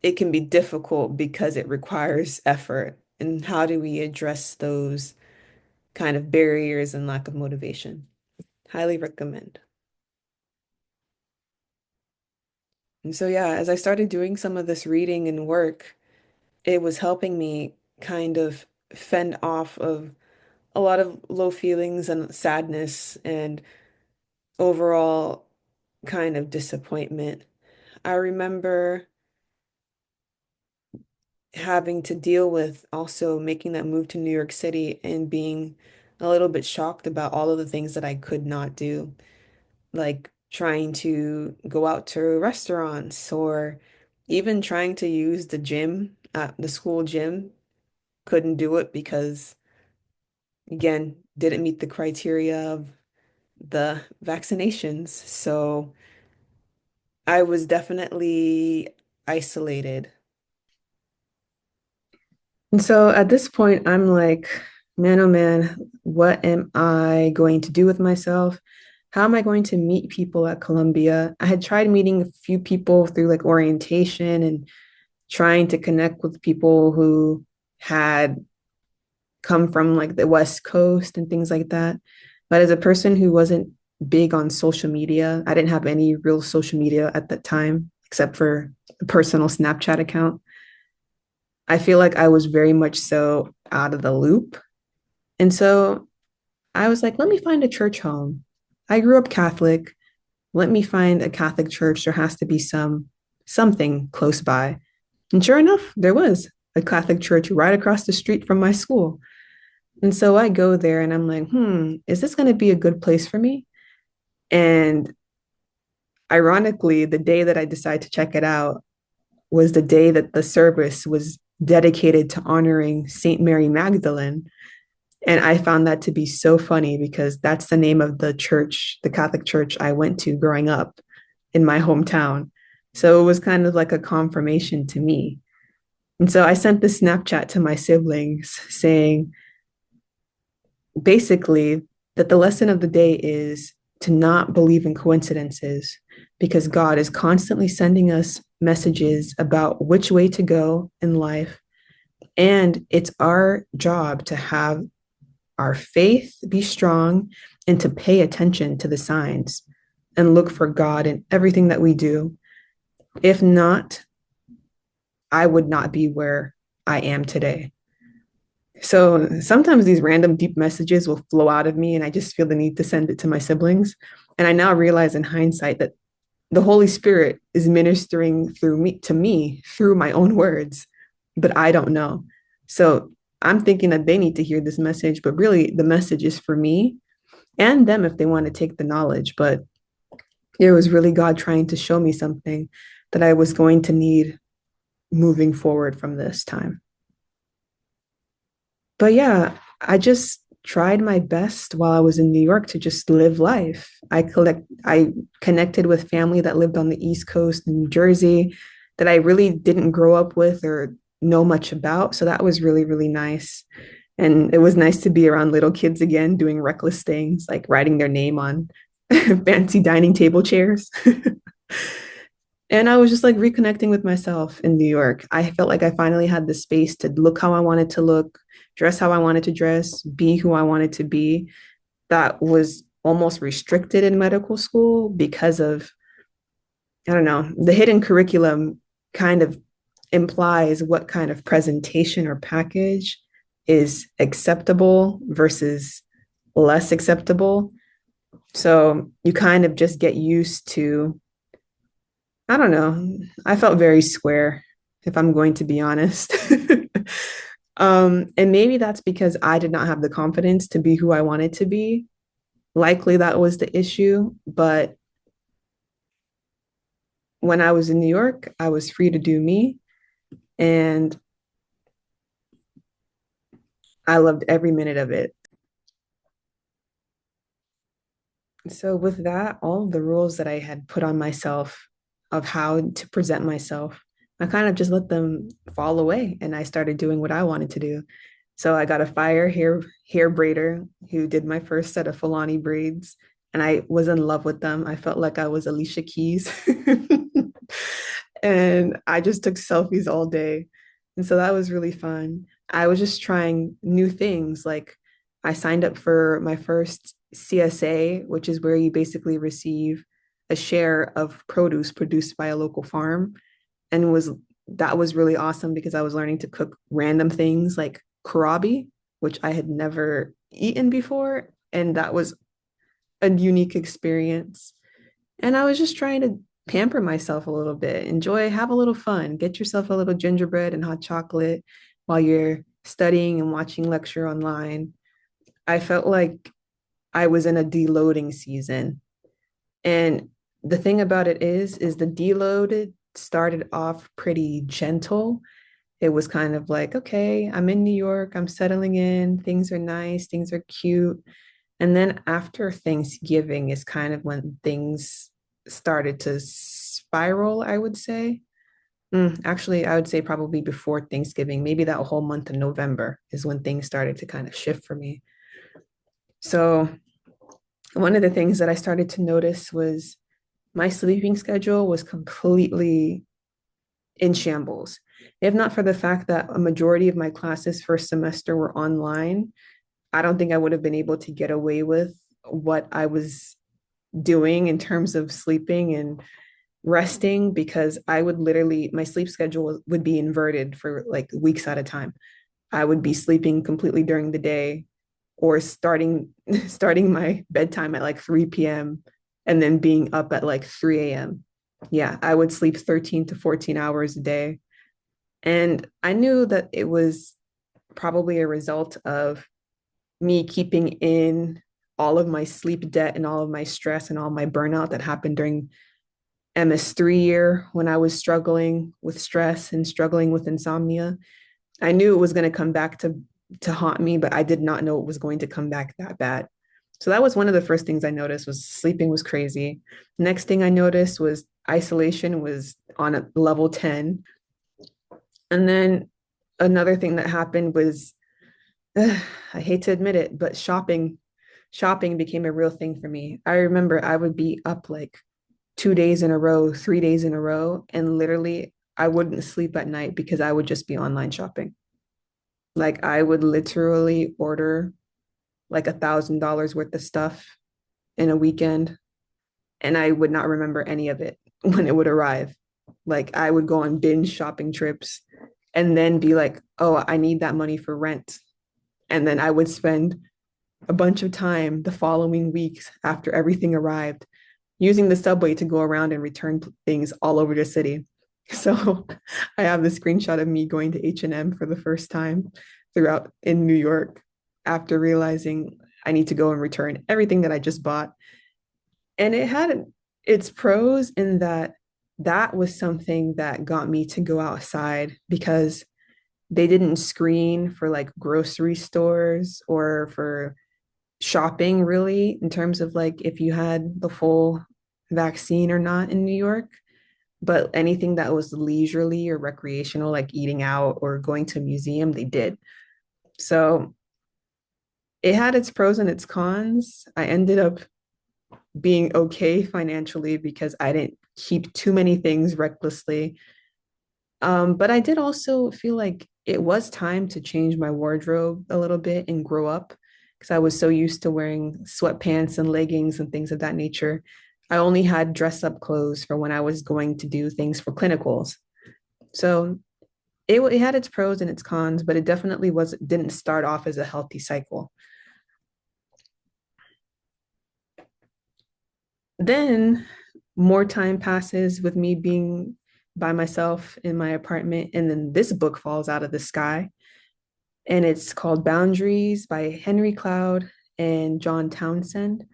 it can be difficult because it requires effort. And how do we address those kind of barriers and lack of motivation? Highly recommend. And so, yeah, as I started doing some of this reading and work, it was helping me kind of fend off of a lot of low feelings and sadness and overall kind of disappointment. I remember having to deal with also making that move to New York City and being a little bit shocked about all of the things that I could not do, like trying to go out to restaurants or even trying to use the gym at the school gym. Couldn't do it because, again, didn't meet the criteria of the vaccinations. So I was definitely isolated. And so at this point, I'm like, man, oh man, what am I going to do with myself? How am I going to meet people at Columbia? I had tried meeting a few people through like orientation and trying to connect with people who had come from like the West Coast and things like that. But as a person who wasn't big on social media, I didn't have any real social media at that time, except for a personal Snapchat account. I feel like I was very much so out of the loop. And so I was like, let me find a church home. I grew up Catholic. Let me find a Catholic church. There has to be something close by. And sure enough, there was a Catholic church right across the street from my school. And so I go there and I'm like, is this going to be a good place for me? And ironically, the day that I decide to check it out was the day that the service was dedicated to honoring Saint Mary Magdalene. And I found that to be so funny because that's the name of the church, the Catholic church I went to growing up in my hometown. So it was kind of like a confirmation to me. And so I sent this Snapchat to my siblings saying, basically, that the lesson of the day is to not believe in coincidences because God is constantly sending us messages about which way to go in life. And it's our job to have our faith be strong and to pay attention to the signs and look for God in everything that we do. If not, I would not be where I am today. So sometimes these random deep messages will flow out of me, and I just feel the need to send it to my siblings. And I now realize in hindsight that the Holy Spirit is ministering through me to me through my own words, but I don't know. So I'm thinking that they need to hear this message, but really the message is for me and them if they want to take the knowledge. But it was really God trying to show me something that I was going to need moving forward from this time. But yeah, I just tried my best while I was in New York to just live life. I connected with family that lived on the East Coast in New Jersey that I really didn't grow up with or know much about. So that was really, really nice. And it was nice to be around little kids again, doing reckless things like writing their name on fancy dining table chairs. And I was just like reconnecting with myself in New York. I felt like I finally had the space to look how I wanted to look, dress how I wanted to dress, be who I wanted to be. That was almost restricted in medical school because of, I don't know, the hidden curriculum kind of implies what kind of presentation or package is acceptable versus less acceptable. So you kind of just get used to, I don't know. I felt very square, if I'm going to be honest. And maybe that's because I did not have the confidence to be who I wanted to be. Likely that was the issue. But when I was in New York, I was free to do me. And I loved every minute of it. So, with that, all of the rules that I had put on myself of how to present myself, I kind of just let them fall away and I started doing what I wanted to do. So I got a hair braider who did my first set of Fulani braids, and I was in love with them. I felt like I was Alicia Keys. And I just took selfies all day. And so that was really fun. I was just trying new things. Like I signed up for my first CSA, which is where you basically receive a share of produce produced by a local farm. And was that was really awesome because I was learning to cook random things like karabi, which I had never eaten before. And that was a unique experience. And I was just trying to pamper myself a little bit, enjoy, have a little fun, get yourself a little gingerbread and hot chocolate while you're studying and watching lecture online. I felt like I was in a deloading season. And the thing about it is the deloaded started off pretty gentle. It was kind of like, okay, I'm in New York, I'm settling in, things are nice, things are cute. And then after Thanksgiving is kind of when things started to spiral, I would say. Actually, I would say probably before Thanksgiving, maybe that whole month of November is when things started to kind of shift for me. So, one of the things that I started to notice was my sleeping schedule was completely in shambles. If not for the fact that a majority of my classes first semester were online, I don't think I would have been able to get away with what I was doing in terms of sleeping and resting because I would literally, my sleep schedule would be inverted for like weeks at a time. I would be sleeping completely during the day or starting my bedtime at like 3 p.m. and then being up at like 3 a.m. Yeah, I would sleep 13 to 14 hours a day. And I knew that it was probably a result of me keeping in all of my sleep debt and all of my stress and all my burnout that happened during MS3 year when I was struggling with stress and struggling with insomnia. I knew it was going to come back to haunt me, but I did not know it was going to come back that bad. So that was one of the first things I noticed was sleeping was crazy. Next thing I noticed was isolation was on a level 10. And then another thing that happened was I hate to admit it, but shopping became a real thing for me. I remember I would be up like 2 days in a row, 3 days in a row, and literally I wouldn't sleep at night because I would just be online shopping. Like I would literally order like $1,000 worth of stuff in a weekend, and I would not remember any of it when it would arrive. Like I would go on binge shopping trips and then be like, oh, I need that money for rent. And then I would spend a bunch of time the following weeks after everything arrived using the subway to go around and return things all over the city. So I have the screenshot of me going to H&M for the first time throughout in New York after realizing I need to go and return everything that I just bought. And it had its pros in that that was something that got me to go outside because they didn't screen for like grocery stores or for shopping really in terms of like if you had the full vaccine or not in New York, but anything that was leisurely or recreational, like eating out or going to a museum, they did. So it had its pros and its cons. I ended up being okay financially because I didn't keep too many things recklessly. But I did also feel like it was time to change my wardrobe a little bit and grow up because I was so used to wearing sweatpants and leggings and things of that nature. I only had dress up clothes for when I was going to do things for clinicals. So it had its pros and its cons, but it definitely didn't start off as a healthy cycle. Then more time passes with me being by myself in my apartment, and then this book falls out of the sky. And it's called Boundaries by Henry Cloud and John Townsend.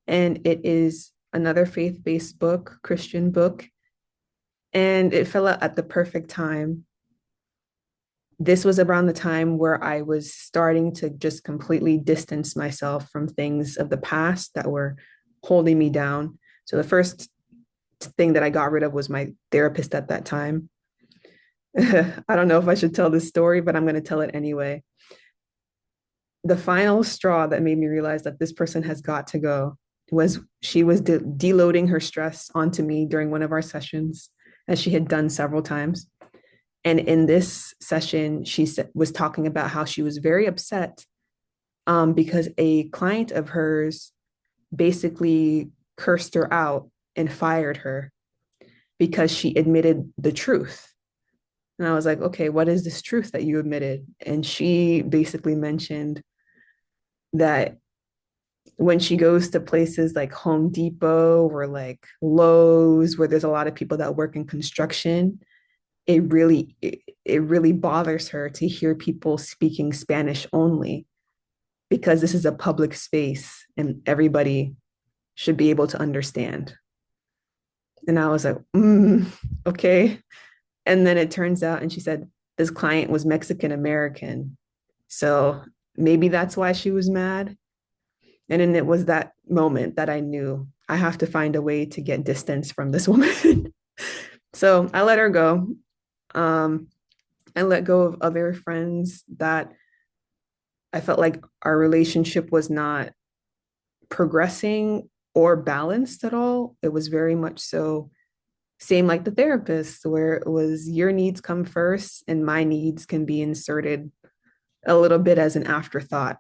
And it is another faith-based book, Christian book. And it fell out at the perfect time. This was around the time where I was starting to just completely distance myself from things of the past that were holding me down. So the first thing that I got rid of was my therapist at that time. I don't know if I should tell this story, but I'm going to tell it anyway. The final straw that made me realize that this person has got to go was she was deloading her stress onto me during one of our sessions, as she had done several times. And in this session, was talking about how she was very upset because a client of hers basically cursed her out and fired her because she admitted the truth. And I was like, okay, what is this truth that you admitted? And she basically mentioned that when she goes to places like Home Depot or like Lowe's, where there's a lot of people that work in construction, it really bothers her to hear people speaking Spanish only because this is a public space and everybody should be able to understand. And I was like, okay. And then it turns out, and she said this client was Mexican American. So maybe that's why she was mad. And then it was that moment that I knew I have to find a way to get distance from this woman. So I let her go. Um, I let go of other friends that I felt like our relationship was not progressing or balanced at all. It was very much so same like the therapist, where it was your needs come first and my needs can be inserted a little bit as an afterthought.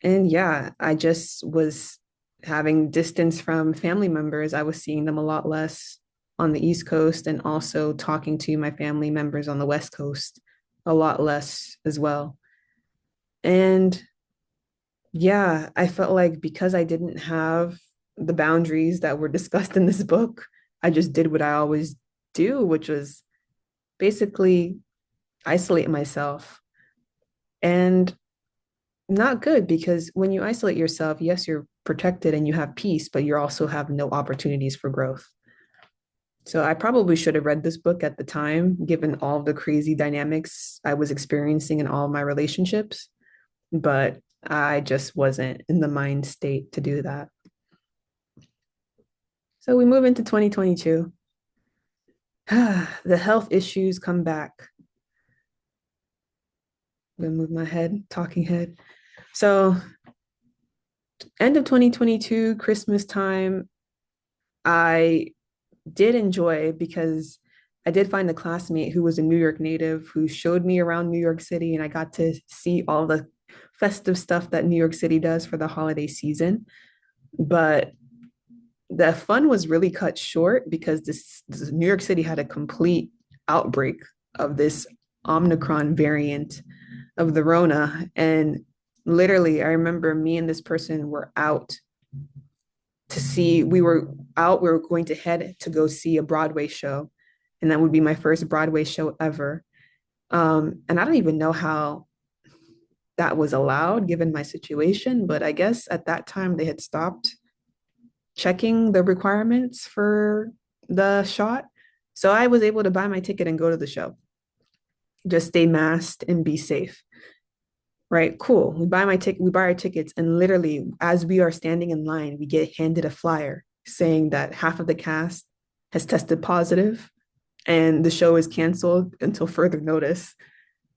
And yeah, I just was having distance from family members. I was seeing them a lot less on the East Coast and also talking to my family members on the West Coast a lot less as well. And yeah, I felt like because I didn't have the boundaries that were discussed in this book, I just did what I always do, which was basically isolate myself. And not good because when you isolate yourself, yes, you're protected and you have peace, but you also have no opportunities for growth. So I probably should have read this book at the time, given all the crazy dynamics I was experiencing in all my relationships, but I just wasn't in the mind state to do that. So we move into 2022. The health issues come back. I'm gonna move my head, talking head. So end of 2022, Christmas time, I did enjoy because I did find a classmate who was a New York native who showed me around New York City, and I got to see all the festive stuff that New York City does for the holiday season. But the fun was really cut short because this New York City had a complete outbreak of this Omicron variant of the Rona. And literally, I remember me and this person were out to see, we were going to head to go see a Broadway show. And that would be my first Broadway show ever. And I don't even know how that was allowed given my situation, but I guess at that time they had stopped checking the requirements for the shot. So I was able to buy my ticket and go to the show. Just stay masked and be safe. Right, cool. We buy our tickets, and literally, as we are standing in line, we get handed a flyer saying that half of the cast has tested positive and the show is canceled until further notice.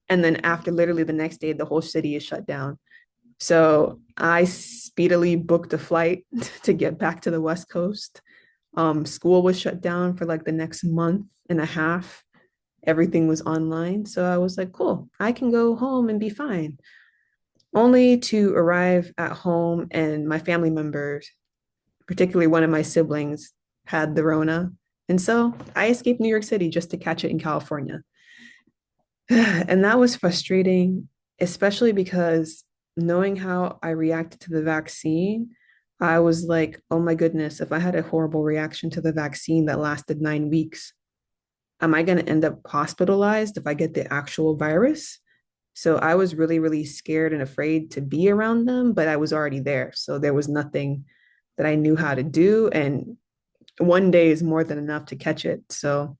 And then after literally the next day, the whole city is shut down. So I speedily booked a flight to get back to the West Coast. School was shut down for like the next month and a half. Everything was online. So I was like, cool, I can go home and be fine. Only to arrive at home and my family members, particularly one of my siblings, had the Rona. And so I escaped New York City just to catch it in California. And that was frustrating, especially because knowing how I reacted to the vaccine, I was like, oh my goodness, if I had a horrible reaction to the vaccine that lasted 9 weeks, am I going to end up hospitalized if I get the actual virus? So I was really, really scared and afraid to be around them, but I was already there. So there was nothing that I knew how to do. And one day is more than enough to catch it. So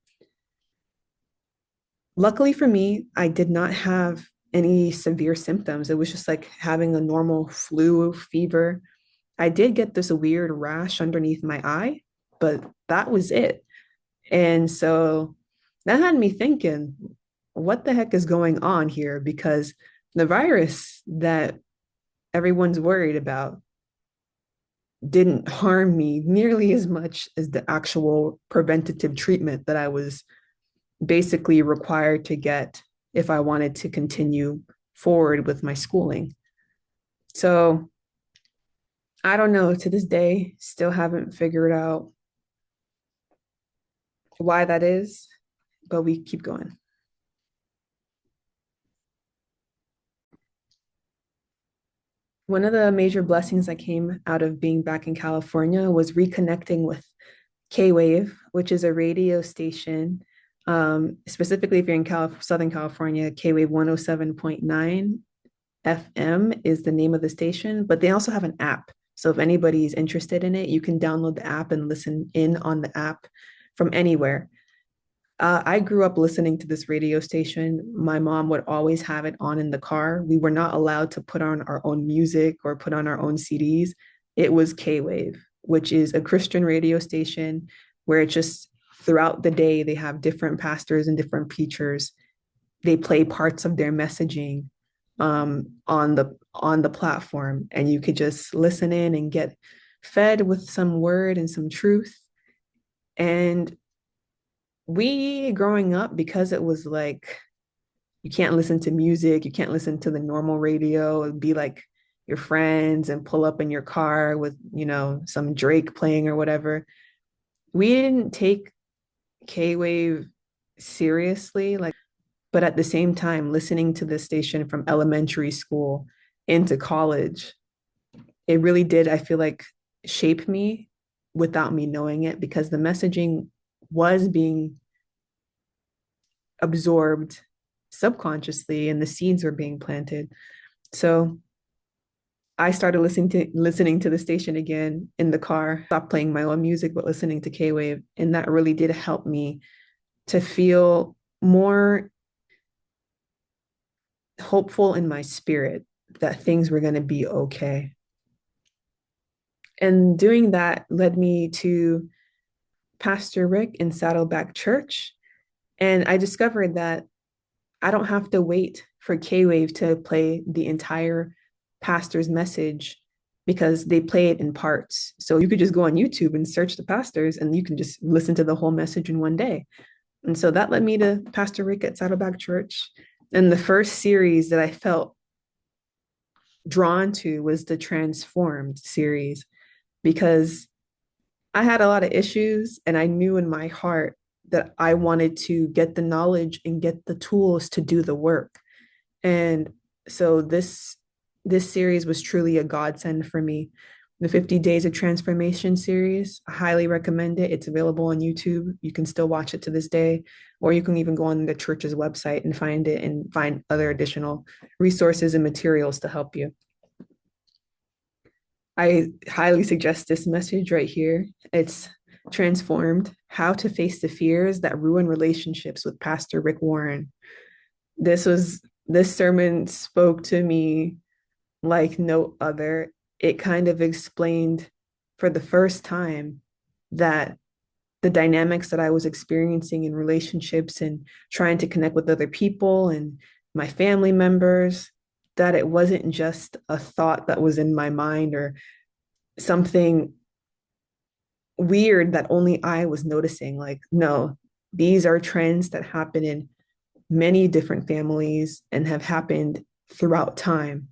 luckily for me, I did not have any severe symptoms. It was just like having a normal flu fever. I did get this weird rash underneath my eye, but that was it. And so that had me thinking, what the heck is going on here? Because the virus that everyone's worried about didn't harm me nearly as much as the actual preventative treatment that I was basically required to get if I wanted to continue forward with my schooling. So I don't know, to this day, still haven't figured out why that is, but we keep going. One of the major blessings that came out of being back in California was reconnecting with K Wave, which is a radio station. Specifically, if you're in Southern California, K Wave 107.9 FM is the name of the station, but they also have an app. So if anybody's interested in it, you can download the app and listen in on the app from anywhere. I grew up listening to this radio station. My mom would always have it on in the car. We were not allowed to put on our own music or put on our own CDs. It was K Wave, which is a Christian radio station where it just throughout the day they have different pastors and different preachers. They play parts of their messaging on the platform, and you could just listen in and get fed with some word and some truth. And we growing up, because it was like you can't listen to music, you can't listen to the normal radio, it'd be like your friends and pull up in your car with, some Drake playing or whatever. We didn't take K-Wave seriously, like, but at the same time, listening to this station from elementary school into college, it really did, I feel like, shape me without me knowing it, because the messaging was being absorbed subconsciously and the seeds were being planted. So I started listening to the station again in the car, stopped playing my own music, but listening to K-Wave. And that really did help me to feel more hopeful in my spirit that things were going to be okay. And doing that led me to Pastor Rick in Saddleback Church. And I discovered that I don't have to wait for K Wave to play the entire pastor's message, because they play it in parts. So you could just go on YouTube and search the pastors and you can just listen to the whole message in one day. And so that led me to Pastor Rick at Saddleback Church. And the first series that I felt drawn to was the Transformed series, because I had a lot of issues and I knew in my heart that I wanted to get the knowledge and get the tools to do the work. And so this series was truly a godsend for me. The 50 Days of Transformation series, I highly recommend it. It's available on YouTube. You can still watch it to this day, or you can even go on the church's website and find it and find other additional resources and materials to help you. I highly suggest this message right here. It's Transformed: How to Face the Fears That Ruin Relationships with Pastor Rick Warren. This sermon spoke to me like no other. It kind of explained for the first time that the dynamics that I was experiencing in relationships and trying to connect with other people and my family members, that it wasn't just a thought that was in my mind or something weird that only I was noticing. Like, no, these are trends that happen in many different families and have happened throughout time.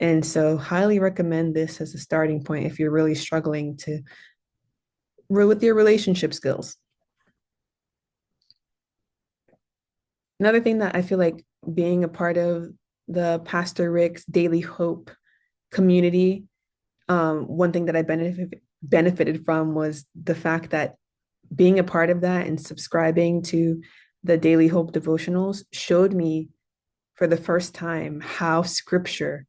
And so highly recommend this as a starting point if you're really struggling with your relationship skills. Another thing that I feel like being a part of the Pastor Rick's Daily Hope community, one thing that I benefited from was the fact that being a part of that and subscribing to the Daily Hope devotionals showed me for the first time how scripture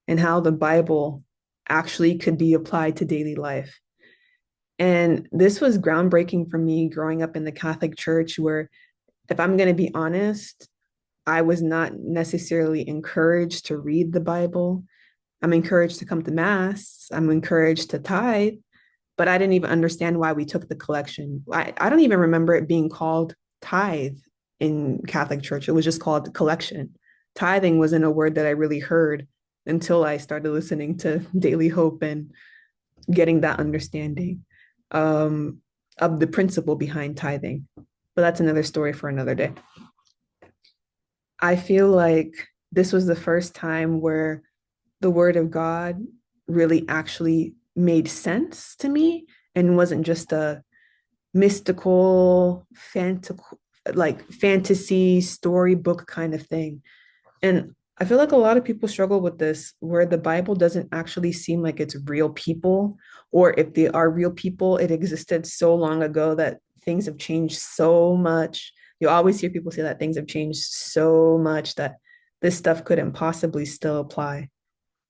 and how the Bible actually could be applied to daily life. And this was groundbreaking for me growing up in the Catholic Church, where, if I'm going to be honest, I was not necessarily encouraged to read the Bible. I'm encouraged to come to Mass. I'm encouraged to tithe, but I didn't even understand why we took the collection. I don't even remember it being called tithe in Catholic Church. It was just called collection. Tithing wasn't a word that I really heard until I started listening to Daily Hope and getting that understanding um, of the principle behind tithing. But that's another story for another day. I feel like this was the first time where the word of God really actually made sense to me and wasn't just a mystical, like fantasy storybook kind of thing. And I feel like a lot of people struggle with this, where the Bible doesn't actually seem like it's real people, or if they are real people, it existed so long ago that things have changed so much. You always hear people say that things have changed so much that this stuff couldn't possibly still apply.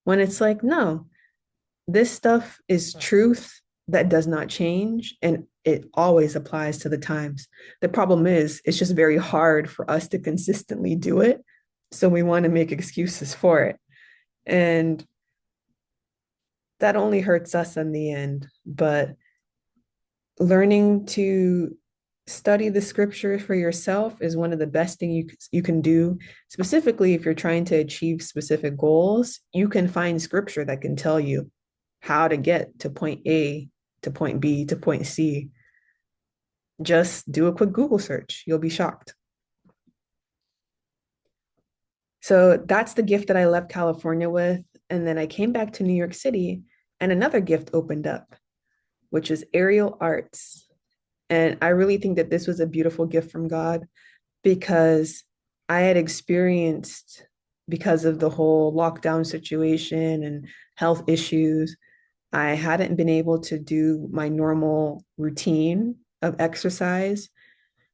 When it's like, no, this stuff is truth that does not change and it always applies to the times. The problem is, it's just very hard for us to consistently do it. So we want to make excuses for it. And that only hurts us in the end. But learning to study the scripture for yourself is one of the best things you can do. Specifically, if you're trying to achieve specific goals, you can find scripture that can tell you how to get to point A to point B to point C. Just do a quick Google search. You'll be shocked. So that's the gift that I left California with. And then I came back to New York City and another gift opened up, which is aerial arts. And I really think that this was a beautiful gift from God because I had experienced, because of the whole lockdown situation and health issues, I hadn't been able to do my normal routine of exercise,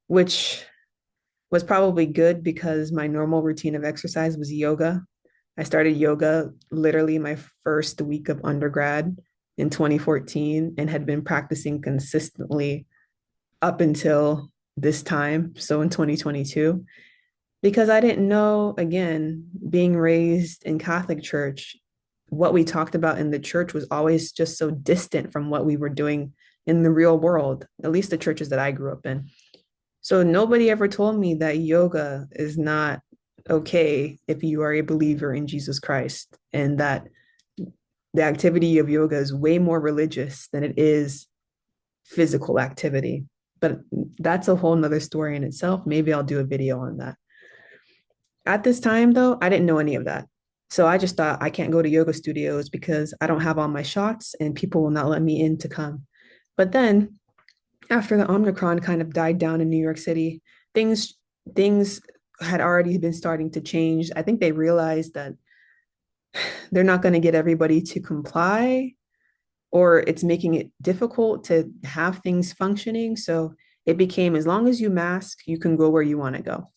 which was probably good because my normal routine of exercise was yoga. I started yoga literally my first week of undergrad in 2014 and had been practicing consistently up until this time, so in 2022, because I didn't know, again, being raised in Catholic church, what we talked about in the church was always just so distant from what we were doing in the real world, at least the churches that I grew up in. So nobody ever told me that yoga is not okay if you are a believer in Jesus Christ, and that the activity of yoga is way more religious than it is physical activity. But that's a whole nother story in itself. Maybe I'll do a video on that. At this time, though, I didn't know any of that. So I just thought I can't go to yoga studios because I don't have all my shots and people will not let me in to come. But then after the Omicron kind of died down in New York City, things things had already been starting to change. I think they realized that they're not going to get everybody to comply, or it's making it difficult to have things functioning. So it became, as long as you mask, you can go where you want to go.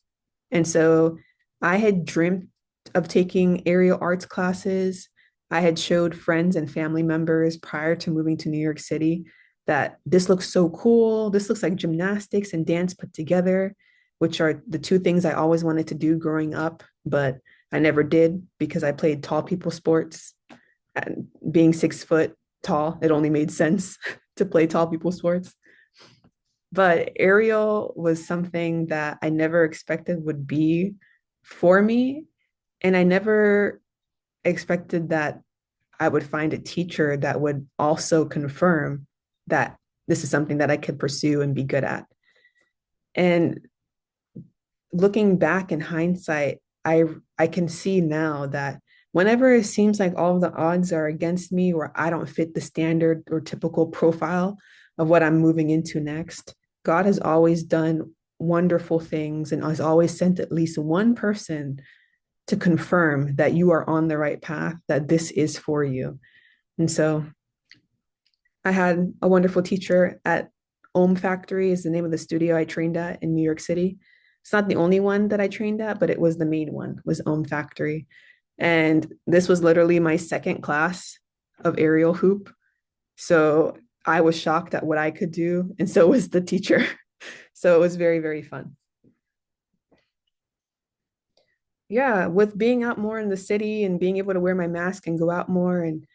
And so I had dreamt of taking aerial arts classes. I had showed friends and family members prior to moving to New York City that this looks so cool. This looks like gymnastics and dance put together, which are the two things I always wanted to do growing up, but I never did because I played tall people sports. And being 6 foot tall, it only made sense to play tall people sports. But aerial was something that I never expected would be for me. And I never expected that I would find a teacher that would also confirm that this is something that I could pursue and be good at. And looking back in hindsight, I can see now that whenever it seems like all of the odds are against me or I don't fit the standard or typical profile of what I'm moving into next, God has always done wonderful things and has always sent at least one person to confirm that you are on the right path, that this is for you. And so I had a wonderful teacher at Ohm Factory is the name of the studio I trained at in New York City. It's not the only one that I trained at, but it was the main one, was Ohm Factory. And this was literally my second class of aerial hoop. So I was shocked at what I could do. And so was the teacher. So it was very, very fun. Yeah, with being out more in the city and being able to wear my mask and go out more, and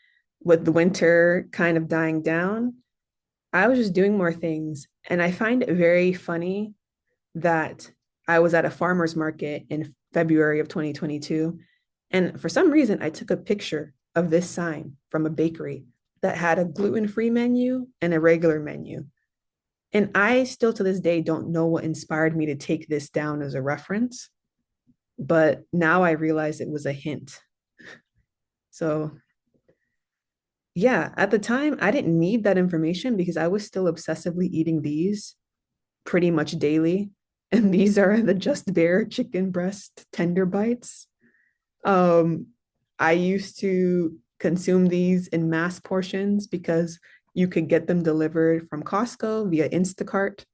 with the winter kind of dying down, I was just doing more things. And I find it very funny that I was at a farmer's market in February of 2022 And for some reason, I took a picture of this sign from a bakery that had a gluten-free menu and a regular menu. And I still to this day don't know what inspired me to take this down as a reference, but now I realize it was a hint. So, yeah, at the time, I didn't need that information because I was still obsessively eating these pretty much daily. And these are the Just Bare chicken breast tender bites. Um, I used to consume these in mass portions because you could get them delivered from Costco via Instacart.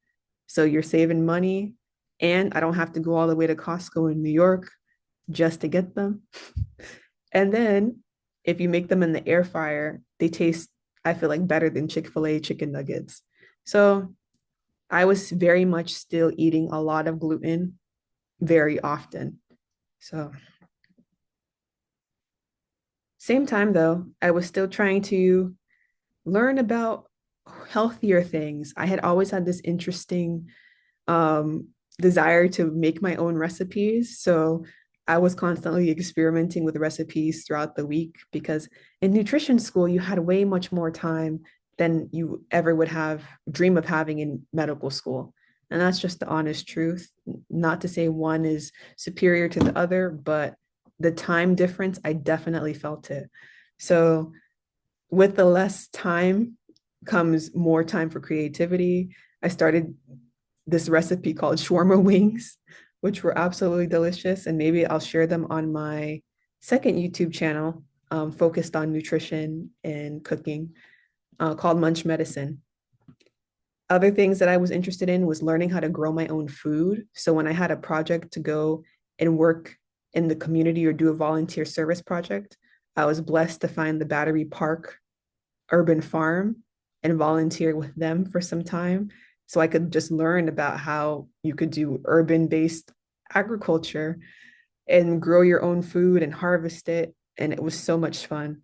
So you're saving money. And I don't have to go all the way to Costco in New York just to get them. And then if you make them in the air fryer, they taste, I feel like, better than Chick-fil-A chicken nuggets. So I was very much still eating a lot of gluten very often. So same time though, I was still trying to learn about healthier things. I had always had this interesting um, desire to make my own recipes. So I was constantly experimenting with recipes throughout the week because in nutrition school, you had way much more time than you ever would have dream of having in medical school. And that's just the honest truth. Not to say one is superior to the other, but the time difference, I definitely felt it. So with the less time comes more time for creativity. I started this recipe called shawarma wings, which were absolutely delicious. And maybe I'll share them on my second YouTube channel focused on nutrition and cooking called Munch Medicine. Other things that I was interested in was learning how to grow my own food. So when I had a project to go and work in the community or do a volunteer service project, I was blessed to find the Battery Park urban farm and volunteer with them for some time so I could just learn about how you could do urban based agriculture and grow your own food and harvest it. And it was so much fun.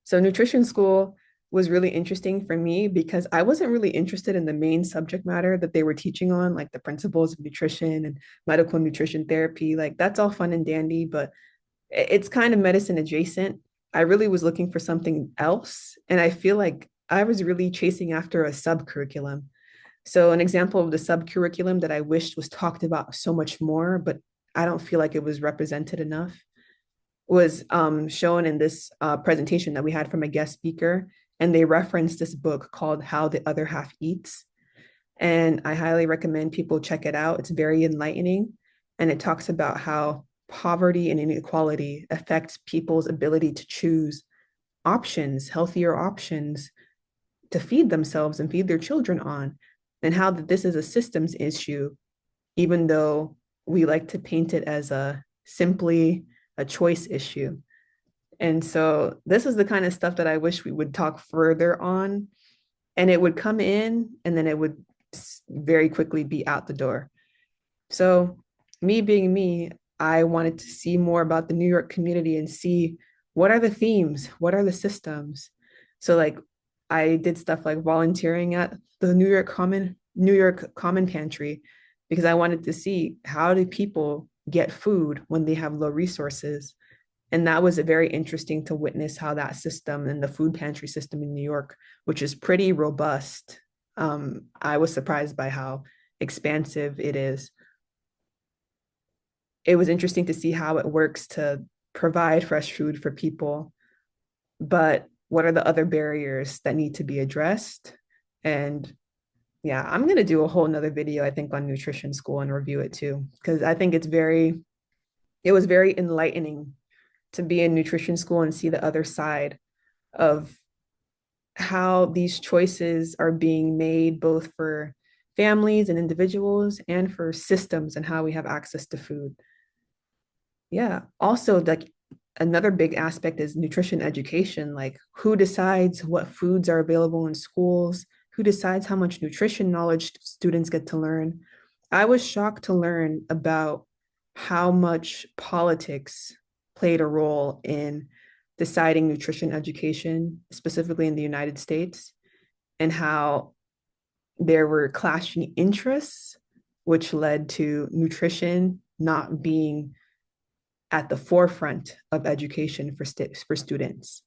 So, nutrition school was really interesting for me because I wasn't really interested in the main subject matter that they were teaching on, like the principles of nutrition and medical nutrition therapy. Like, that's all fun and dandy, but it's kind of medicine adjacent. I really was looking for something else. And I feel like I was really chasing after a sub curriculum. So, an example of the sub curriculum that I wished was talked about so much more, but I don't feel like it was represented enough, was shown in this presentation that we had from a guest speaker. And they referenced this book called How the Other Half Eats. And I highly recommend people check it out. It's very enlightening. And it talks about how poverty and inequality affects people's ability to choose options, healthier options to feed themselves and feed their children on, and how that this is a systems issue, even though we like to paint it as a simply a choice issue. And so this is the kind of stuff that I wish we would talk further on, and it would come in and then it would very quickly be out the door. So, me being me, I wanted to see more about the New York community and see what are the themes, what are the systems. So, like, I did stuff like volunteering at the New York Common Pantry because I wanted to see how do people get food when they have low resources. And that was very interesting to witness how that system and the food pantry system in New York, which is pretty robust, I was surprised by how expansive it is. It was interesting to see how it works to provide fresh food for people, but what are the other barriers that need to be addressed? And yeah, I'm going to do a whole nother video, I think, on nutrition school and review it too, because I think it was very enlightening to be in nutrition school and see the other side of how these choices are being made, both for families and individuals and for systems and how we have access to food. Yeah. Also, like another big aspect is nutrition education. Like, who decides what foods are available in schools? Who decides how much nutrition knowledge students get to learn? I was shocked to learn about how much politics played a role in deciding nutrition education, specifically in the United States, and how there were clashing interests, which led to nutrition not being at the forefront of education for students.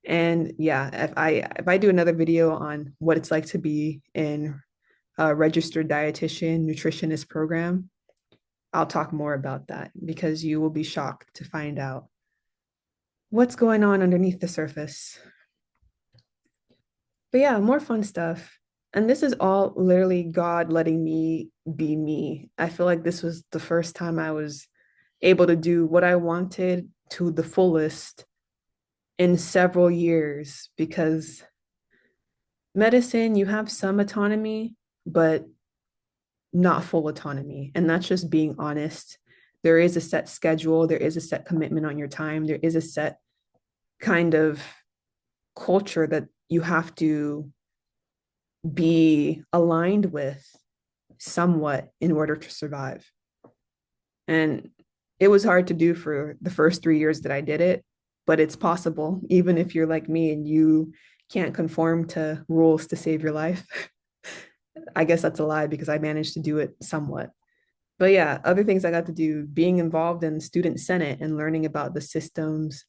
And yeah, if I do another video on what it's like to be in a registered dietitian nutritionist program, I'll talk more about that because you will be shocked to find out what's going on underneath the surface. But yeah, more fun stuff. And this is all literally God letting me be me. I feel like this was the first time I was able to do what I wanted to the fullest in several years because medicine, you have some autonomy, but not full autonomy. And that's just being honest. There is a set schedule, there is a set commitment on your time, there is a set kind of culture that you have to be aligned with somewhat in order to survive. And it was hard to do for the first 3 years that I did it, but it's possible, even if you're like me and you can't conform to rules to save your life. I guess that's a lie because I managed to do it somewhat. But yeah, other things I got to do, being involved in student senate and learning about the systems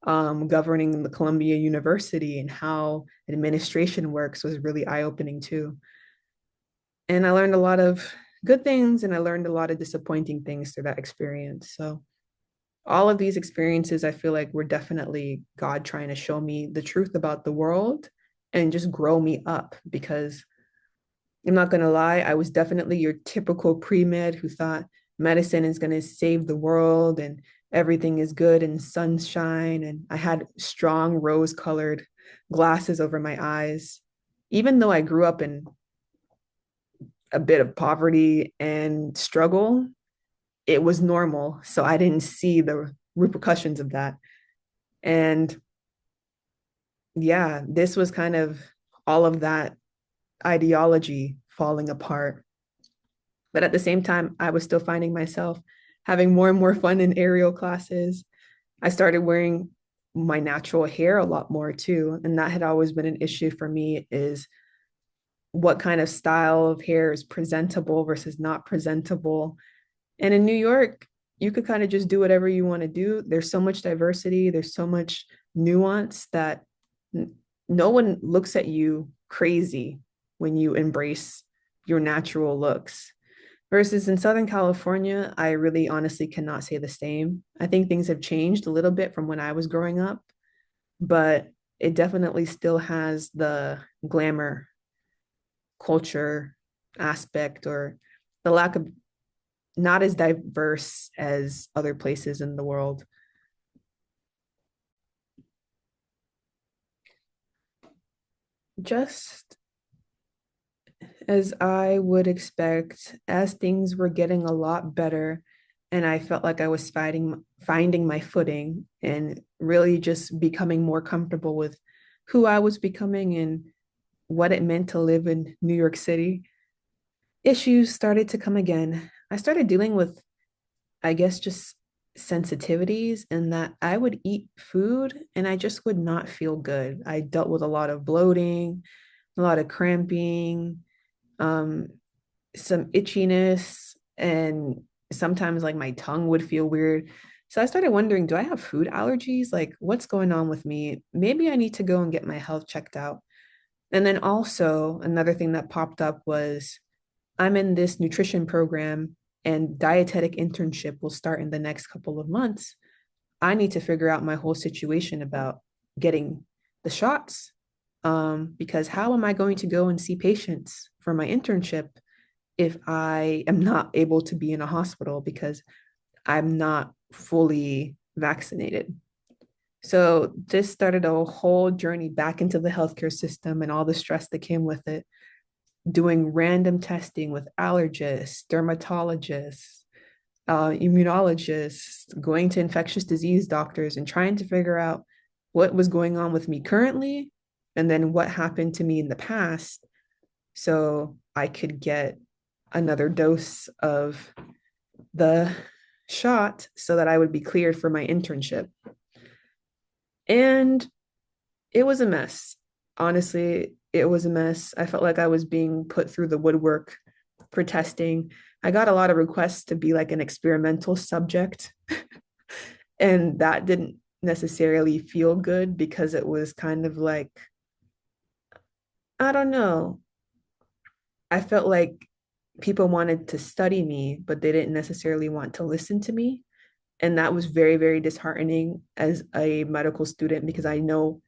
governing the Columbia University and how administration works was really eye-opening too. And I learned a lot of good things and I learned a lot of disappointing things through that experience. So all of these experiences, I feel like were definitely God trying to show me the truth about the world and just grow me up because I'm not going to lie, I was definitely your typical pre-med who thought medicine is going to save the world and everything is good and sunshine. And I had strong rose-colored glasses over my eyes. Even though I grew up in a bit of poverty and struggle, it was normal. So I didn't see the repercussions of that. And yeah, this was kind of all of that ideology falling apart. But at the same time, I was still finding myself having more and more fun in aerial classes. I started wearing my natural hair a lot more too. And that had always been an issue for me is what kind of style of hair is presentable versus not presentable. And in New York, you could kind of just do whatever you want to do. There's so much diversity, there's so much nuance that no one looks at you crazy when you embrace your natural looks. Versus in Southern California, I really honestly cannot say the same. I think things have changed a little bit from when I was growing up, but it definitely still has the glamour culture aspect or the lack of not as diverse as other places in the world. Just as I would expect, as things were getting a lot better, and I felt like I was finding my footing and really just becoming more comfortable with who I was becoming and what it meant to live in New York City, issues started to come again. I started dealing with, I guess, just sensitivities and that I would eat food and I just would not feel good. I dealt with a lot of bloating, a lot of cramping, um, some itchiness, and sometimes like my tongue would feel weird. So I started wondering, do I have food allergies? Like, what's going on with me? Maybe I need to go and get my health checked out. And then also, another thing that popped up was I'm in this nutrition program and dietetic internship will start in the next couple of months. I need to figure out my whole situation about getting the shots. Because how am I going to go and see patients for my internship if I am not able to be in a hospital because I'm not fully vaccinated? So this started a whole journey back into the healthcare system and all the stress that came with it, doing random testing with allergists, dermatologists, immunologists, going to infectious disease doctors and trying to figure out what was going on with me currently and then what happened to me in the past so I could get another dose of the shot so that I would be cleared for my internship. And it was a mess. Honestly, it was a mess. I felt like I was being put through the woodwork for testing. I got a lot of requests to be like an experimental subject. And that didn't necessarily feel good because it was kind of like, I don't know. I felt like people wanted to study me, but they didn't necessarily want to listen to me. And that was very, very disheartening as a medical student because I know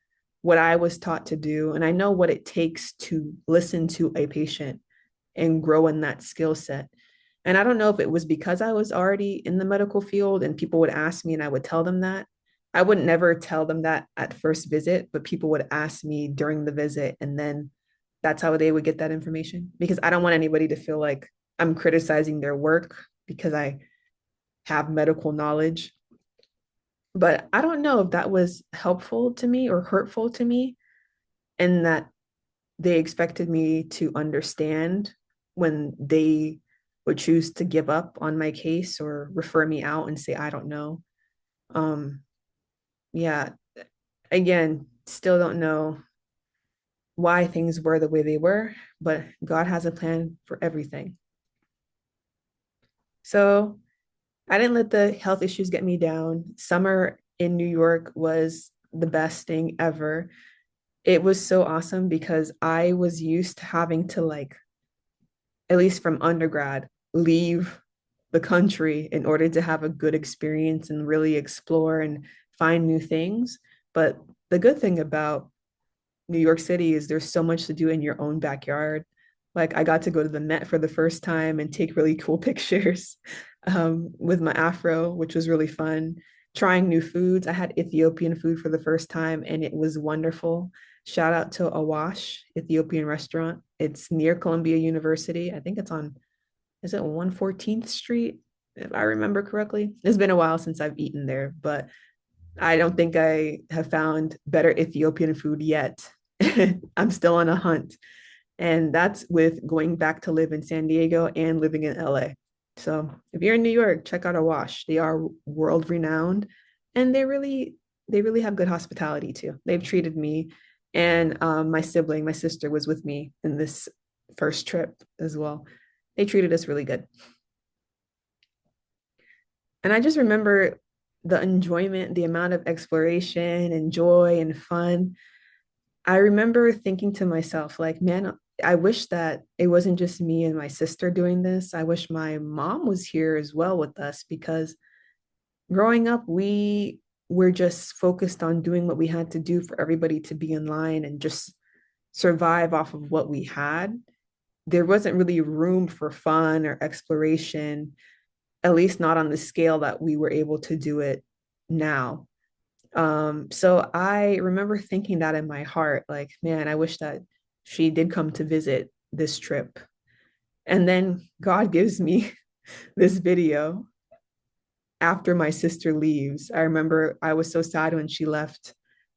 what I was taught to do and I know what it takes to listen to a patient and grow in that skill set. And I don't know if it was because I was already in the medical field and people would ask me and I would tell them that. I would never tell them that at first visit, but people would ask me during the visit and then that's how they would get that information because I don't want anybody to feel like I'm criticizing their work because I have medical knowledge. But I don't know if that was helpful to me or hurtful to me, and that they expected me to understand when they would choose to give up on my case or refer me out and say, I don't know. Um, yeah, again, still don't know why things were the way they were, but God has a plan for everything. So I didn't let the health issues get me down. Summer in New York was the best thing ever. It was so awesome because I was used to having to, like, at least from undergrad, leave the country in order to have a good experience and really explore and find new things. But the good thing about New York City is there's so much to do in your own backyard. Like I got to go to the Met for the first time and take really cool pictures with my afro, which was really fun. Trying new foods. I had Ethiopian food for the first time and it was wonderful. Shout out to Awash Ethiopian restaurant. It's near Columbia University. I think it's on, is it 114th Street, if I remember correctly. It's been a while since I've eaten there, but I don't think I have found better Ethiopian food yet. I'm still on a hunt. And that's with going back to live in San Diego and living in LA. So if you're in New York, check out Awash. They are world renowned and they really have good hospitality too. They've treated me and my sibling, my sister was with me in this first trip as well. They treated us really good. And I just remember the enjoyment, the amount of exploration and joy and fun. I remember thinking to myself, like, man, I wish that it wasn't just me and my sister doing this. I wish my mom was here as well with us because growing up, we were just focused on doing what we had to do for everybody to be in line and just survive off of what we had. There wasn't really room for fun or exploration, at least not on the scale that we were able to do it now. So I remember thinking that in my heart, like, man, I wish that she did come to visit this trip. And then God gives me this video after my sister leaves. I remember I was so sad when she left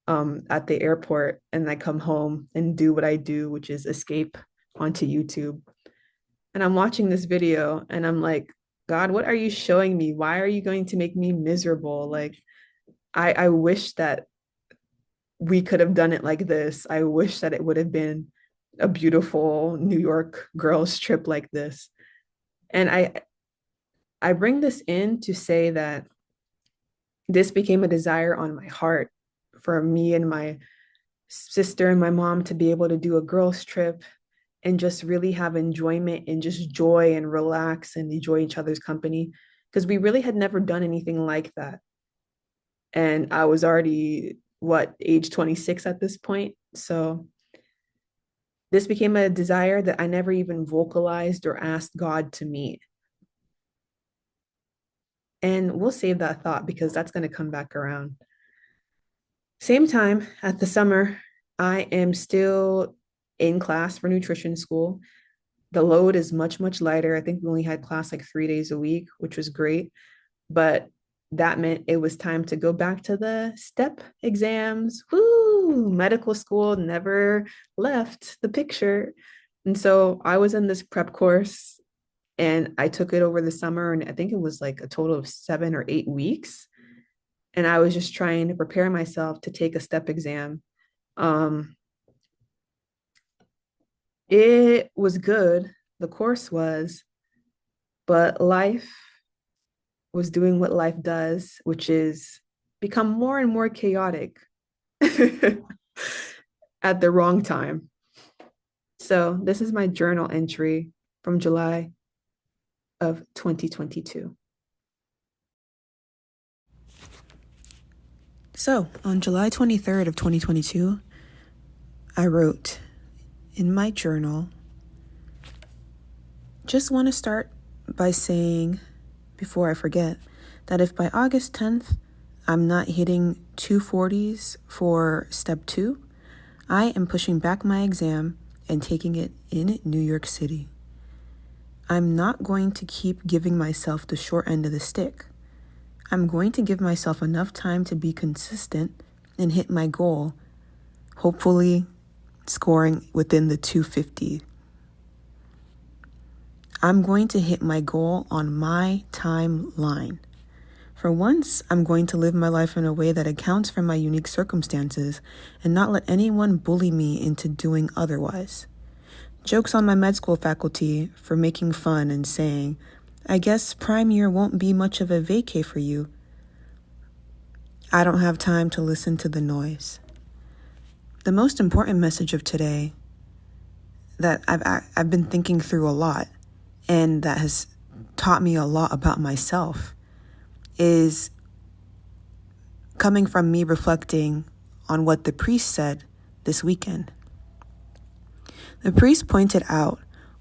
at the airport, and I come home and do what I do, which is escape onto YouTube. And I'm watching this video and I'm like, God, what are you showing me? Why are you going to make me miserable? Like, I wish that we could have done it like this. I wish that it would have been a beautiful New York girls trip like this. And I bring this in to say that this became a desire on my heart for me and my sister and my mom to be able to do a girls trip and just really have enjoyment and just joy and relax and enjoy each other's company because we really had never done anything like that. And I was already, what, age 26 at this point. So this became a desire that I never even vocalized or asked God to meet. And we'll save that thought because that's going to come back around. Same time at the summer, I am still in class for nutrition school. The load is much, much lighter. I think we only had class like 3 days a week, which was great. But that meant it was time to go back to the step exams. Woo! Medical school never left the picture. And so I was in this prep course and I took it over the summer. And I think it was like a total of 7 or 8 weeks. And I was just trying to prepare myself to take a step exam. Um, it was good. The course was, but life was doing what life does, which is become more and more chaotic at the wrong time. So this is my journal entry from July of 2022. So on July 23rd of 2022, I wrote in my journal, just want to start by saying, before I forget, that if by August 10th, I'm not hitting 240s for step 2, I am pushing back my exam and taking it in New York City. I'm not going to keep giving myself the short end of the stick. I'm going to give myself enough time to be consistent and hit my goal, hopefully scoring within the 250. I'm going to hit my goal on my timeline. For once, I'm going to live my life in a way that accounts for my unique circumstances and not let anyone bully me into doing otherwise. Jokes on my med school faculty for making fun and saying, I guess prime year won't be much of a vacay for you. I don't have time to listen to the noise. The most important message of today that I've been thinking through a lot and that has taught me a lot about myself is coming from me reflecting on what the priest said this weekend. The priest pointed out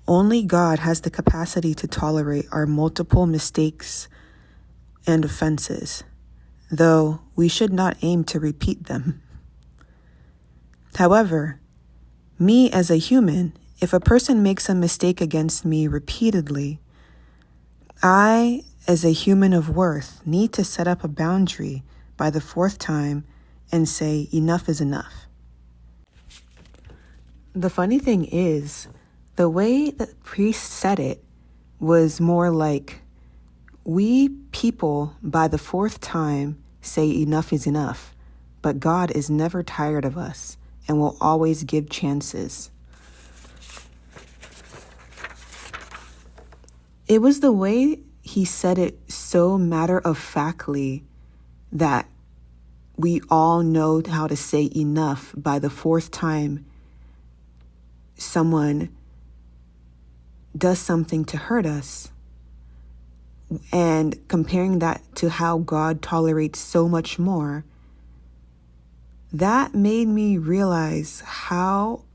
only God has the capacity to tolerate our multiple mistakes and offenses, though we should not aim to repeat them. However, me as a human, if a person makes a mistake against me repeatedly, I, as a human of worth, need to set up a boundary by the 4th time and say enough is enough. The funny thing is, the way that the priest said it was more like, we people by the 4th time say enough is enough, but God is never tired of us and will always give chances. It was the way he said it so matter-of-factly that we all know how to say enough by the 4th time someone does something to hurt us. And comparing that to how God tolerates so much more, that made me realize how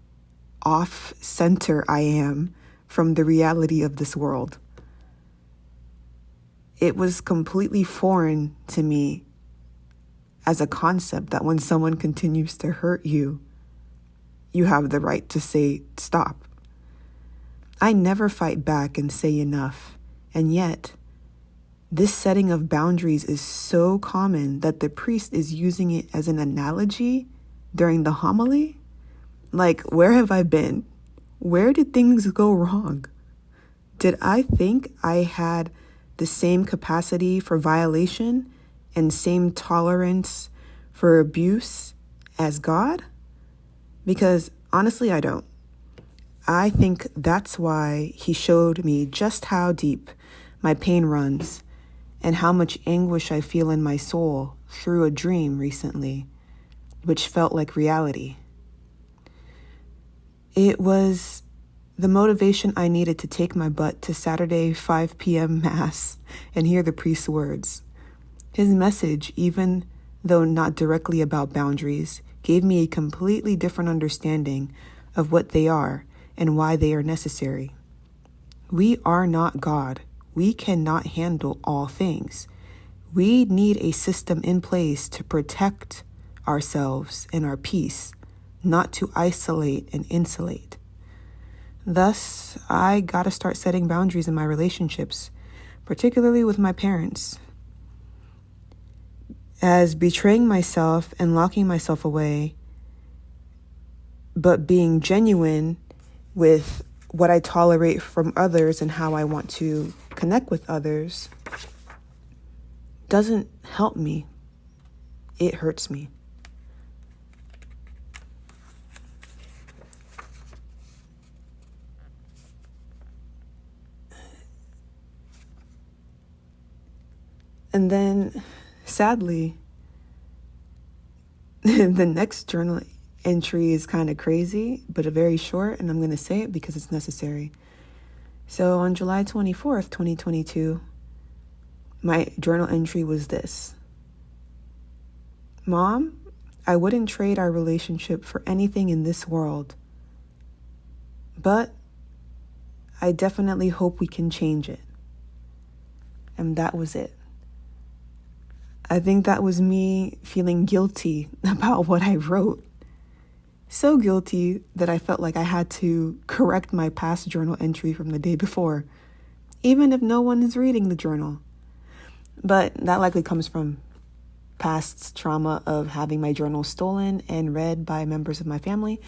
off center I am from the reality of this world. It was completely foreign to me as a concept that when someone continues to hurt you, you have the right to say stop. I never fight back and say enough, and yet this setting of boundaries is so common that the priest is using it as an analogy during the homily. Like, where have I been? Where did things go wrong? Did I think I had the same capacity for violation and same tolerance for abuse as God? Because honestly, I don't. I think that's why he showed me just how deep my pain runs and how much anguish I feel in my soul through a dream recently, which felt like reality. It was the motivation I needed to take my butt to Saturday 5 p.m. Mass and hear the priest's words. His message, even though not directly about boundaries, gave me a completely different understanding of what they are and why they are necessary. We are not God. We cannot handle all things. We need a system in place to protect ourselves and our peace, not to isolate and insulate. Thus, I gotta start setting boundaries in my relationships, particularly with my parents. As betraying myself and locking myself away, but being genuine with what I tolerate from others and how I want to connect with others doesn't help me. It hurts me. And then, sadly, The next journal entry is kind of crazy, but a very short, and I'm going to say it because it's necessary. So on July 24th, 2022, my journal entry was this: Mom, I wouldn't trade our relationship for anything in this world, but I definitely hope we can change it. And that was it. I think that was me feeling guilty about what I wrote. So guilty that I felt like I had to correct my past journal entry from the day before, even if no one is reading the journal. But that likely comes from past trauma of having my journal stolen and read by members of my family.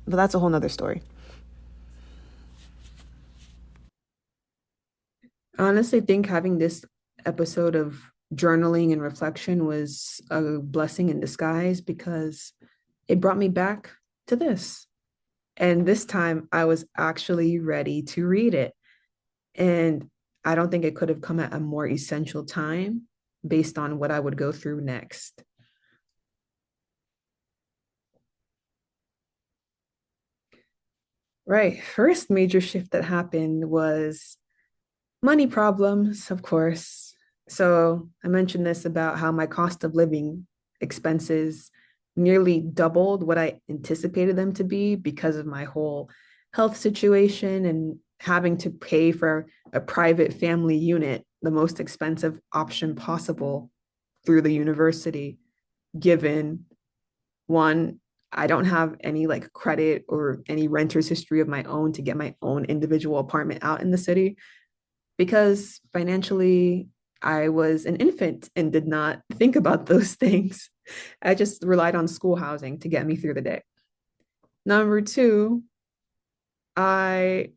But that's a whole nother story. I honestly think having this episode of journaling and reflection was a blessing in disguise because it brought me back to this. And this time I was actually ready to read it. And I don't think it could have come at a more essential time based on what I would go through next. Right. First major shift that happened was money problems, of course. So I mentioned this about how my cost of living expenses nearly doubled what I anticipated them to be because of my whole health situation and having to pay for a private family unit, the most expensive option possible through the university, given one, I don't have any like credit or any renter's history of my own to get my own individual apartment out in the city because financially I was an infant and did not think about those things. I just relied on school housing to get me through the day. Number two, I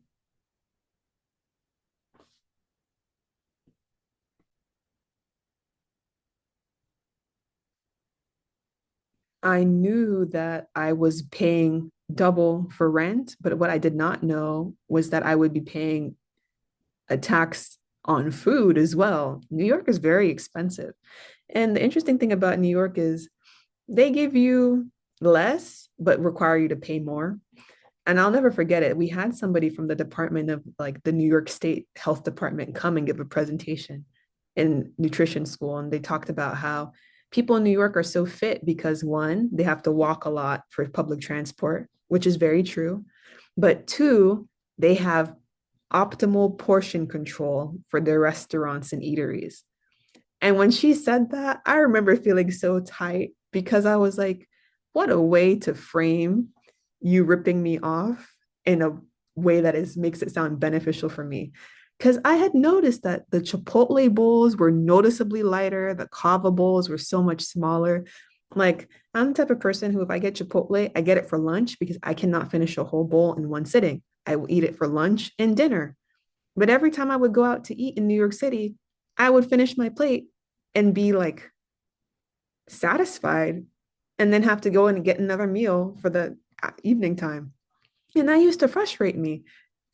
I knew that I was paying double for rent, but what I did not know was that I would be paying a tax on food as well. New York is very expensive. And the interesting thing about New York is they give you less, but require you to pay more. And I'll never forget it. We had somebody from the department of like the New York State Health Department come and give a presentation in nutrition school. And they talked about how people in New York are so fit because one, they have to walk a lot for public transport, which is very true. But two, they have optimal portion control for their restaurants and eateries. And when she said that, I remember feeling so tight because I was like, what a way to frame you ripping me off in a way that is makes it sound beneficial for me. Because I had noticed that the Chipotle bowls were noticeably lighter, the kava bowls were so much smaller. Like, I'm the type of person who, if I get Chipotle, I get it for lunch because I cannot finish a whole bowl in one sitting. I will eat it for lunch and dinner. But every time I would go out to eat in New York City, I would finish my plate and be like satisfied and then have to go and get another meal for the evening time. And that used to frustrate me.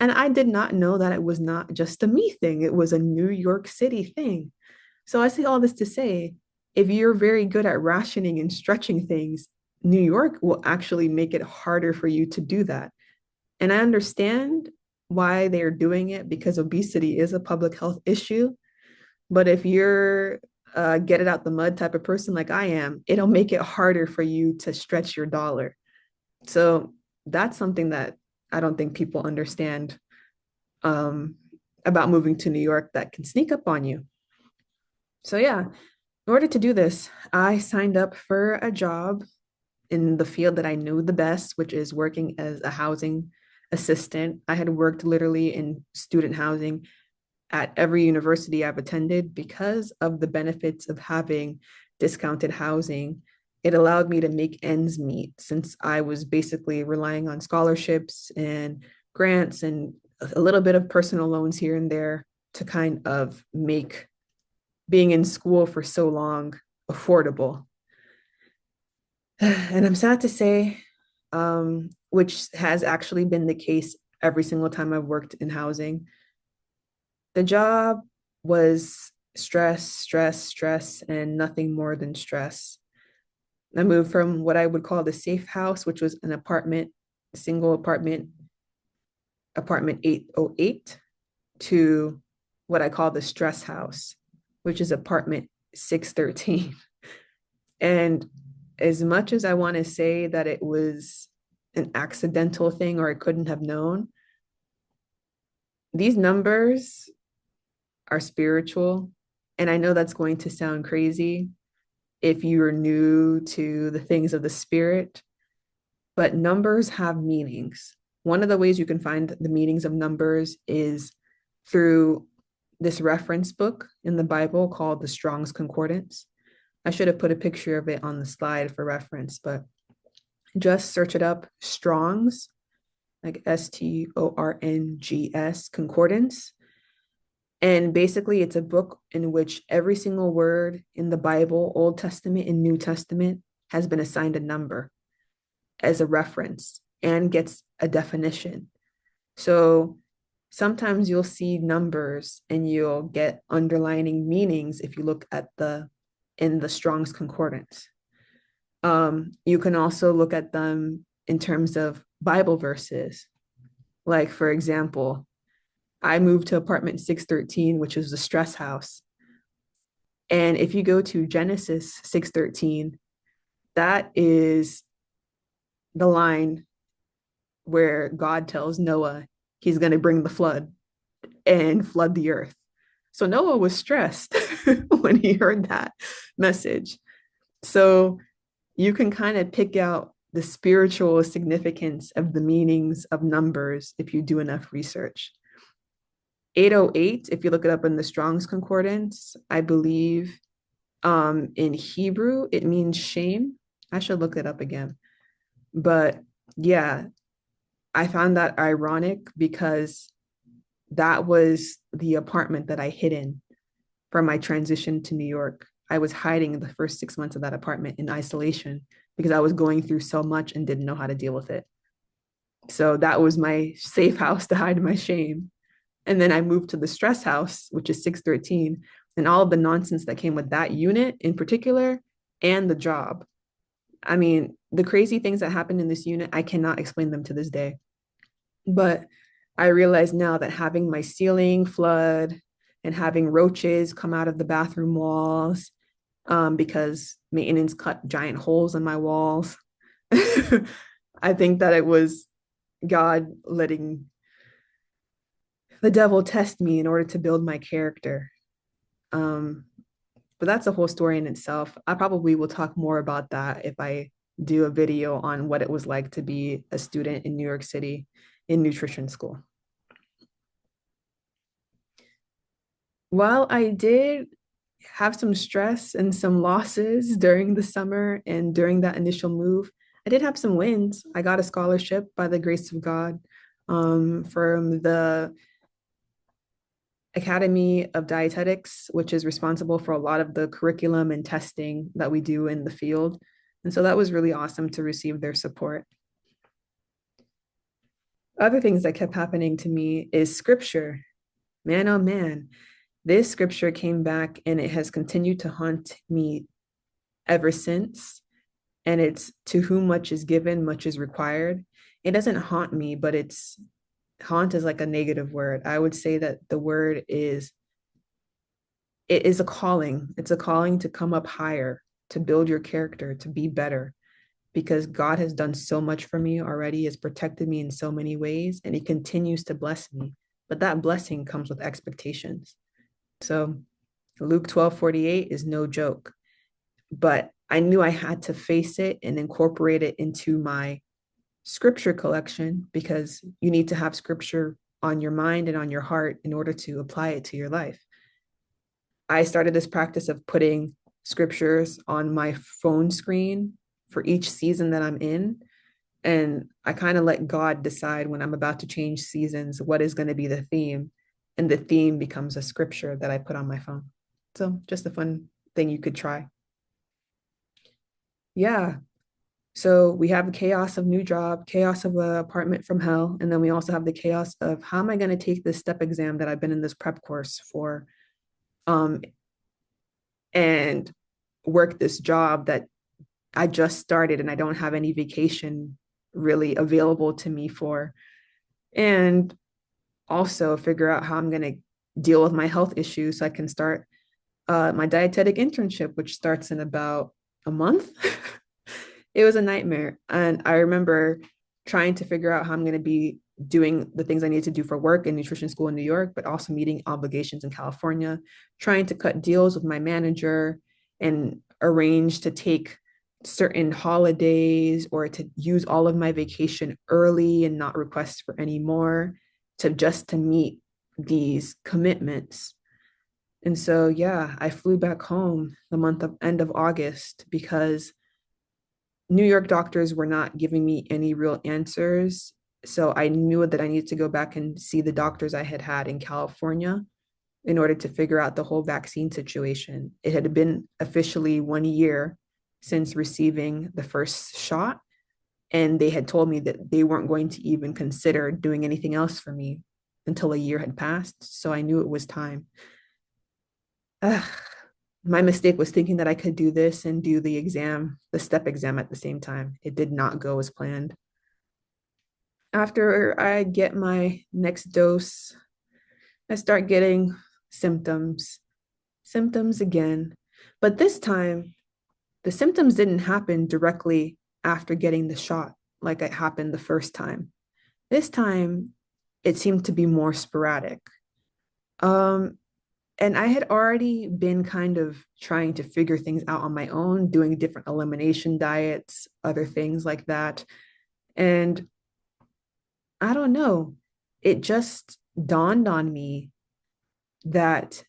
And I did not know that it was not just a me thing, it was a New York City thing. So I say all this to say if you're very good at rationing and stretching things, New York will actually make it harder for you to do that. And I understand why they're doing it because obesity is a public health issue. But if you're a get it out the mud type of person like I am, it'll make it harder for you to stretch your dollar. So that's something that I don't think people understand um, about moving to New York that can sneak up on you. So, yeah, in order to do this, I signed up for a job in the field that I knew the best, which is working as a housing assistant. I had worked literally in student housing at every university I've attended because of the benefits of having discounted housing. It allowed me to make ends meet since I was basically relying on scholarships and grants and a little bit of personal loans here and there to kind of make being in school for so long affordable. And I'm sad to say, which has actually been the case every single time I've worked in housing, the job was stress, stress, stress, and nothing more than stress. I moved from what I would call the safe house, which was an apartment, single apartment, apartment 808, to what I call the stress house, which is apartment 613. And as much as I want to say that it was an accidental thing or I couldn't have known, these numbers are spiritual. And I know that's going to sound crazy if you're new to the things of the spirit, but numbers have meanings. One of the ways you can find the meanings of numbers is through this reference book in the Bible called the Strong's Concordance. I should have put a picture of it on the slide for reference, but just search it up, Strong's, like STORNGS Concordance. And basically, it's a book in which every single word in the Bible, Old Testament and New Testament, has been assigned a number as a reference and gets a definition. So sometimes you'll see numbers and you'll get underlining meanings if you look at the in the Strong's Concordance. You can also look at them in terms of Bible verses. Like, for example, I moved to apartment 613, which is the stress house. And if you go to Genesis 613, that is the line where God tells Noah he's going to bring the flood and flood the earth. So Noah was stressed when he heard that message. So you can kind of pick out the spiritual significance of the meanings of numbers if you do enough research. 808, if you look it up in the Strong's Concordance, I believe in Hebrew, it means shame. I should look it up again. But yeah, I found that ironic because that was the apartment that I hid in for my transition to New York. I was hiding the first 6 months of that apartment in isolation because I was going through so much and didn't know how to deal with it. So that was my safe house to hide my shame. And then I moved to the stress house, which is 613, and all of the nonsense that came with that unit in particular and the job. I mean, the crazy things that happened in this unit, I cannot explain them to this day. But I realize now that having my ceiling flood and having roaches come out of the bathroom walls because maintenance cut giant holes in my walls, I think that it was God letting the devil test me in order to build my character. Um, but that's a whole story in itself. I probably will talk more about that if I do a video on what it was like to be a student in New York City in nutrition school. While I did have some stress and some losses during the summer and during that initial move, I did have some wins. I got a scholarship by the grace of God from the Academy of Dietetics, which is responsible for a lot of the curriculum and testing that we do in the field. And so that was really awesome to receive their support. Other things that kept happening to me is scripture. Man, oh man, this scripture came back and it has continued to haunt me ever since. And it's to whom much is given, much is required. It doesn't haunt me, but it's haunt is like a negative word. I would say that the word is it is a calling. It's a calling to come up higher, to build your character, to be better, because God has done so much for me already, has protected me in so many ways, and He continues to bless me. But that blessing comes with expectations. So Luke 12:48 is no joke, but I knew I had to face it and incorporate it into my scripture collection because you need to have scripture on your mind and on your heart in order to apply it to your life. I started this practice of putting scriptures on my phone screen for each season that I'm in. And I kind of let God decide when I'm about to change seasons what is going to be the theme. And the theme becomes a scripture that I put on my phone. So just a fun thing you could try. Yeah. So we have the chaos of new job, chaos of an apartment from hell. And then we also have the chaos of how am I going to take this step exam that I've been in this prep course for? Um, and work this job that I just started and I don't have any vacation really available to me for. And also figure out how I'm going to deal with my health issues so I can start my dietetic internship, which starts in about a month. It was a nightmare. And I remember trying to figure out how I'm going to be doing the things I need to do for work in nutrition school in New York, but also meeting obligations in California, trying to cut deals with my manager and arrange to take certain holidays or to use all of my vacation early and not request for any more to just to meet these commitments. And so, yeah, I flew back home the month of end of August because New York doctors were not giving me any real answers. So I knew that I needed to go back and see the doctors I had had in California in order to figure out the whole vaccine situation. It had been officially 1 year since receiving the first shot, and they had told me that they weren't going to even consider doing anything else for me until a year had passed. So I knew it was time. Ugh, my mistake was thinking that I could do this and do the exam, the step exam at the same time. It did not go as planned. After I get my next dose, I start getting symptoms, symptoms again. But this time, the symptoms didn't happen directly after getting the shot like it happened the first time. This time, it seemed to be more sporadic. Um, and I had already been kind of trying to figure things out on my own, doing different elimination diets, other things like that. And I don't know, it just dawned on me that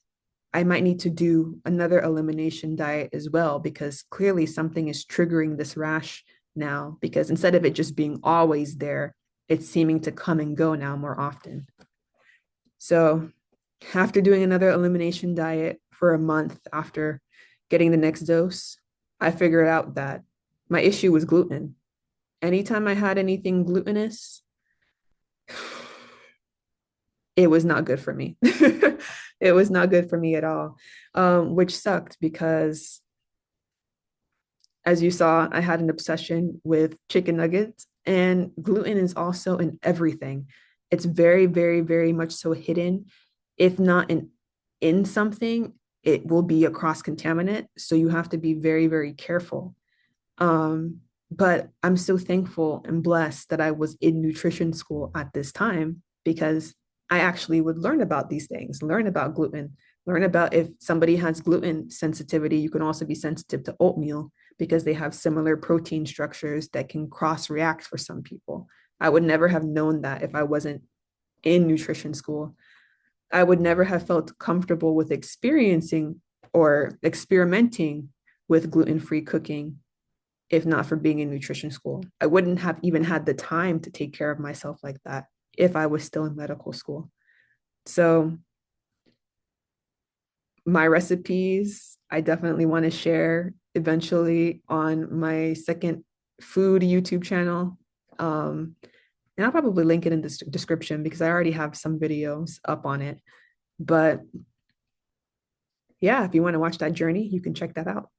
I might need to do another elimination diet as well, because clearly something is triggering this rash now, because instead of it just being always there, it's seeming to come and go now more often. So after doing another elimination diet for a month after getting the next dose, I figured out that my issue was gluten. Anytime I had anything glutinous, it was not good for me. It was not good for me at all, which sucked because, as you saw, I had an obsession with chicken nuggets, and gluten is also in everything. It's very, very, very much so hidden. If not in something, it will be a cross contaminant. So you have to be very, very careful. Um, but I'm so thankful and blessed that I was in nutrition school at this time because I actually would learn about these things, learn about gluten, learn about if somebody has gluten sensitivity, you can also be sensitive to oatmeal because they have similar protein structures that can cross react for some people. I would never have known that if I wasn't in nutrition school. I would never have felt comfortable with experiencing or experimenting with gluten-free cooking if not for being in nutrition school. I wouldn't have even had the time to take care of myself like that if I was still in medical school. So, my recipes, I definitely want to share eventually on my second food YouTube channel. And I'll probably link it in the description because I already have some videos up on it. But yeah, if you want to watch that journey, you can check that out.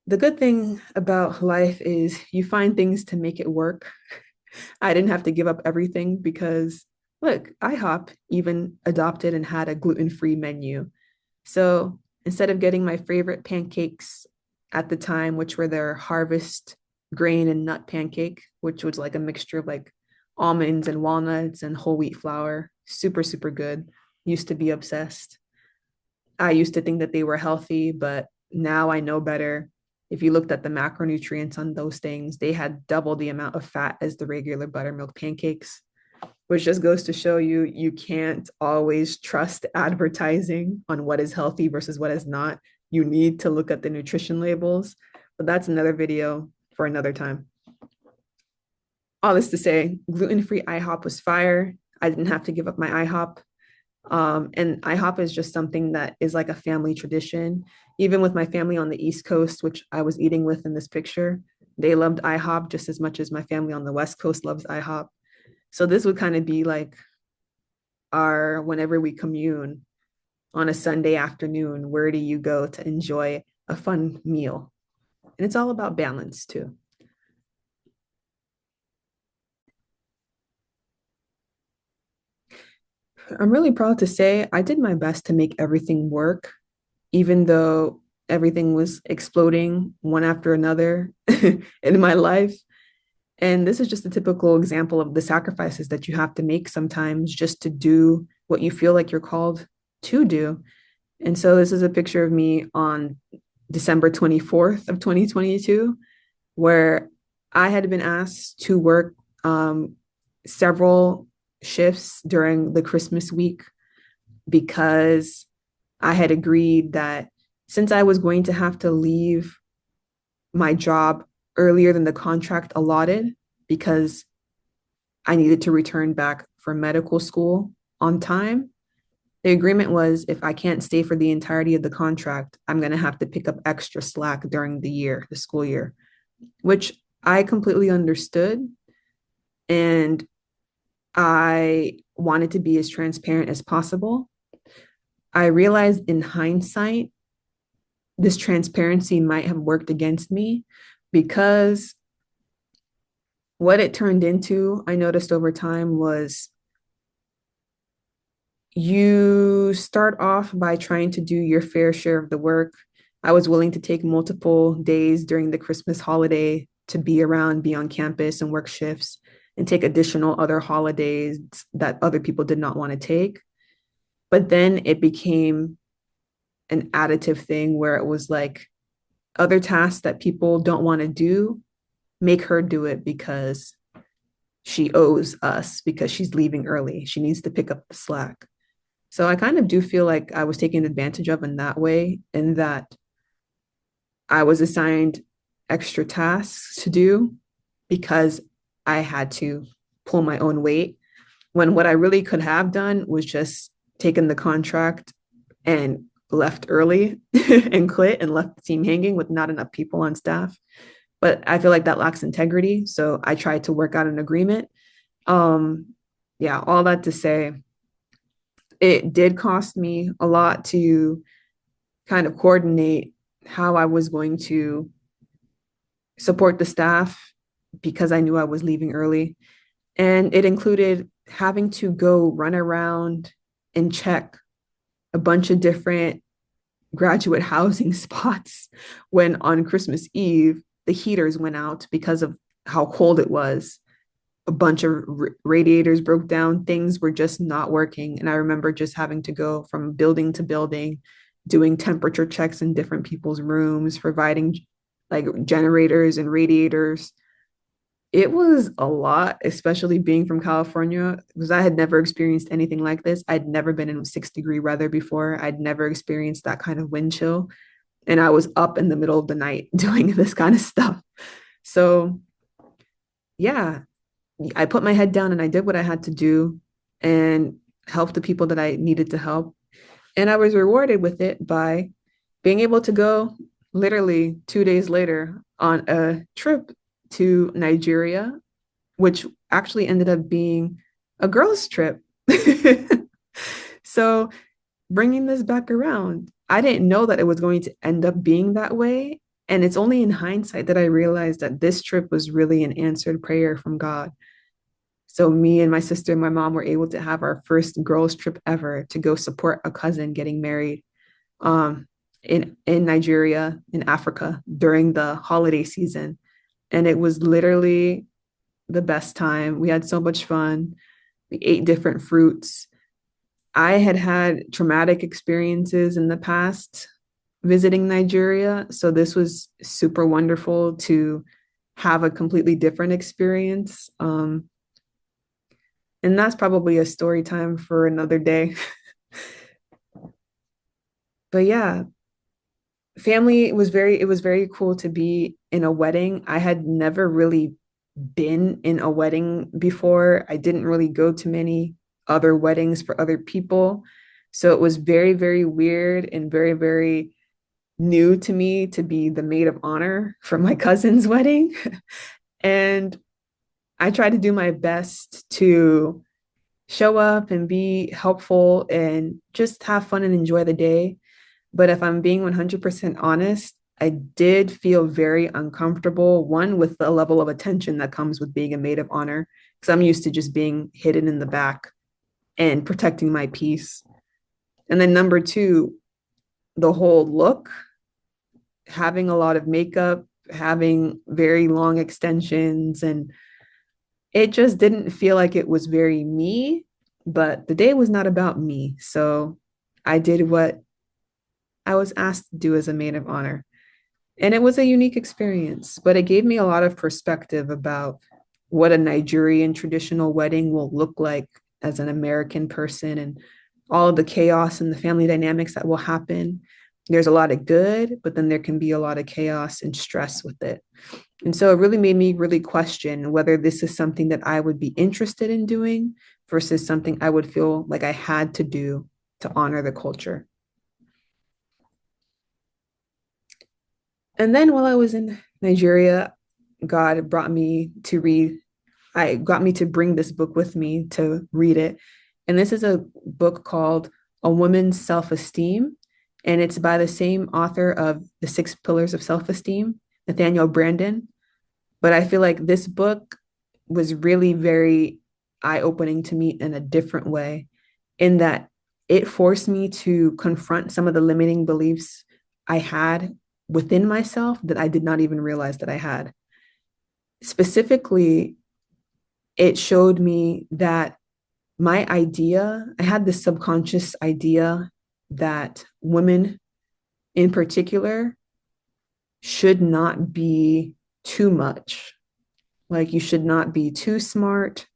The good thing about life is you find things to make it work. I didn't have to give up everything because look, IHOP even adopted and had a gluten-free menu. So instead of getting my favorite pancakes at the time, which were their harvest grain and nut pancake, which was like a mixture of like almonds and walnuts and whole wheat flour, super, super good. Used to be obsessed. I used to think that they were healthy, but now I know better. If you looked at the macronutrients on those things, they had double the amount of fat as the regular buttermilk pancakes, which just goes to show you you can't always trust advertising on what is healthy versus what is not. You need to look at the nutrition labels, but that's another video for another time. All this to say, gluten-free IHOP was fire. I didn't have to give up my IHOP. And IHOP is just something that is like a family tradition. Even with my family on the East Coast, which I was eating with in this picture, they loved IHOP just as much as my family on the West Coast loves IHOP. So this would kind of be like our whenever we commune on a Sunday afternoon, where do you go to enjoy a fun meal. And it's all about balance too. I'm really proud to say I did my best to make everything work, even though everything was exploding one after another in my life. And this is just a typical example of the sacrifices that you have to make sometimes just to do what you feel like you're called to do. And so this is a picture of me on December 24th of 2022, where I had been asked to work several shifts during the Christmas week because I had agreed that since I was going to have to leave my job earlier than the contract allotted, because I needed to return back for medical school on time, the agreement was if I can't stay for the entirety of the contract, I'm going to have to pick up extra slack during the year, the school year, which I completely understood. And I wanted to be as transparent as possible. I realized in hindsight, this transparency might have worked against me because what it turned into, I noticed over time, was you start off by trying to do your fair share of the work. I was willing to take multiple days during the Christmas holiday to be around, be on campus and work shifts and take additional other holidays that other people did not want to take. But then it became an additive thing where it was like other tasks that people don't want to do, make her do it because she owes us, because she's leaving early. She needs to pick up the slack. So I kind of do feel like I was taken advantage of in that way, in that I was assigned extra tasks to do because I had to pull my own weight. When what I really could have done was just taken the contract and left early and quit and left the team hanging with not enough people on staff. But I feel like that lacks integrity. So I tried to work out an agreement. Yeah, all that to say, it did cost me a lot to kind of coordinate how I was going to support the staff because I knew I was leaving early. And it included having to go run around and check a bunch of different graduate housing spots when on Christmas Eve, the heaters went out because of how cold it was. A bunch of radiators broke down, things were just not working. And I remember just having to go from building to building, doing temperature checks in different people's rooms, providing like generators and radiators. It was a lot, especially being from California, because I had never experienced anything like this. I'd never been in 6-degree weather before. I'd never experienced that kind of wind chill. And I was up in the middle of the night doing this kind of stuff. So, yeah, I put my head down and I did what I had to do and helped the people that I needed to help. And I was rewarded with it by being able to go literally 2 days later on a trip to Nigeria, which actually ended up being a girls' trip. So bringing this back around, I didn't know that it was going to end up being that way. And it's only in hindsight that I realized that this trip was really an answered prayer from God. So me and my sister and my mom were able to have our first girls trip ever to go support a cousin getting married um, in Nigeria, in Africa during the holiday season. And it was literally the best time. We had so much fun. We ate different fruits. I had had traumatic experiences in the past visiting Nigeria. So this was super wonderful to have a completely different experience. And that's probably a story time for another day. But yeah, it was very cool to be in a wedding. I had never really been in a wedding before. I didn't really go to many other weddings for other people. So it was very, very weird and very, very new to me to be the maid of honor for my cousin's wedding. And I tried to do my best to show up and be helpful and just have fun and enjoy the day. But if I'm being 100% honest, I did feel very uncomfortable, one, with the level of attention that comes with being a maid of honor, because I'm used to just being hidden in the back and protecting my peace. And then number two, the whole look, having a lot of makeup, having very long extensions, and it just didn't feel like it was very me, but the day was not about me. So I did what I was asked to do as a maid of honor. And it was a unique experience, but it gave me a lot of perspective about what a Nigerian traditional wedding will look like as an American person and all of the chaos and the family dynamics that will happen. There's a lot of good, but then there can be a lot of chaos and stress with it. And so it really made me really question whether this is something that I would be interested in doing versus something I would feel like I had to do to honor the culture. And then while I was in Nigeria, God brought me to read, I got me to bring this book with me to read it. And this is a book called A Woman's Self-Esteem. And it's by the same author of The Six Pillars of Self-Esteem, Nathaniel Brandon. But I feel like this book was really very eye-opening to me in a different way, in that it forced me to confront some of the limiting beliefs I had within myself that I did not even realize that I had. Specifically, it showed me that I had this subconscious idea that women in particular should not be too much. Like, you should not be too smart.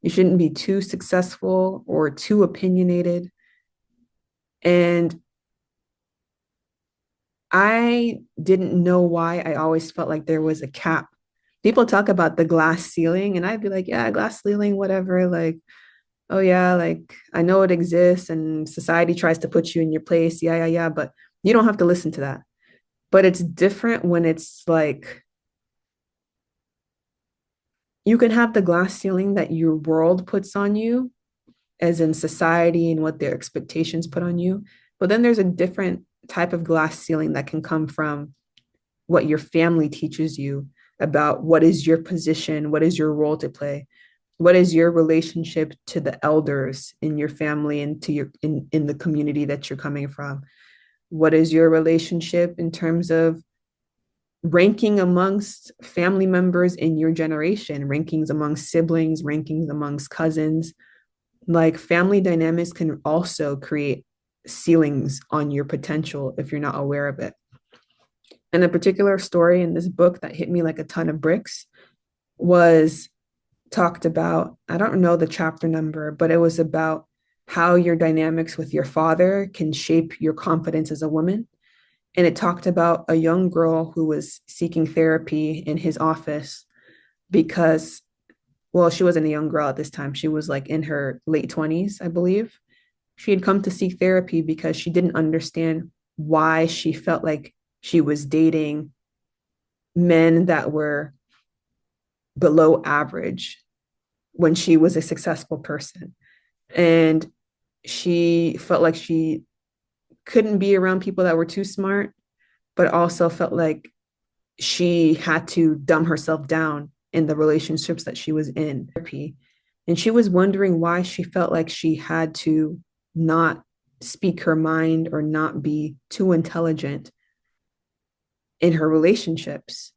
You shouldn't be too successful or too opinionated. And I didn't know why I always felt like there was a cap. People talk about the glass ceiling, and I'd be like, yeah, glass ceiling, whatever. Like, oh, yeah, like I know it exists and society tries to put you in your place. Yeah, yeah, yeah. But you don't have to listen to that. But it's different when it's like you can have the glass ceiling that your world puts on you, as in society and what their expectations put on you. But then there's a different type of glass ceiling that can come from what your family teaches you about what is your position, what is your role to play, what is your relationship to the elders in your family and to in the community that you're coming from. What is your relationship in terms of ranking amongst family members in your generation, rankings amongst siblings, rankings amongst cousins. Like, family dynamics can also create ceilings on your potential if you're not aware of it. And a particular story in this book that hit me like a ton of bricks was talked about, I don't know the chapter number, but it was about how your dynamics with your father can shape your confidence as a woman. And it talked about a young girl who was seeking therapy in his office because, well, she wasn't a young girl at this time. She was like in her late 20s, I believe. She had come to seek therapy because she didn't understand why she felt like she was dating men that were below average when she was a successful person. And she felt like she couldn't be around people that were too smart, but also felt like she had to dumb herself down in the relationships that she was in. And she was wondering why she felt like she had to not speak her mind or not be too intelligent in her relationships.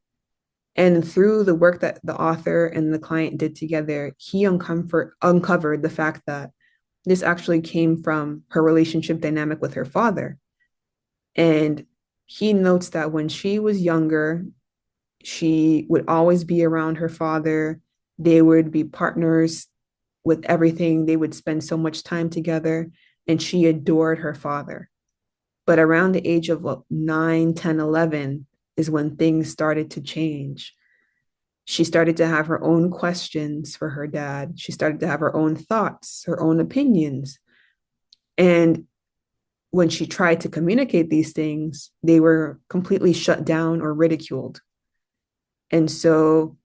And through the work that the author and the client did together, he uncovered the fact that this actually came from her relationship dynamic with her father. And he notes that when she was younger, she would always be around her father. They would be partners with everything. They would spend so much time together, and she adored her father. But around the age of 9, 10, 11 is when things started to change. She started to have her own questions for her dad. She started to have her own thoughts, her own opinions. And when she tried to communicate these things, they were completely shut down or ridiculed. And so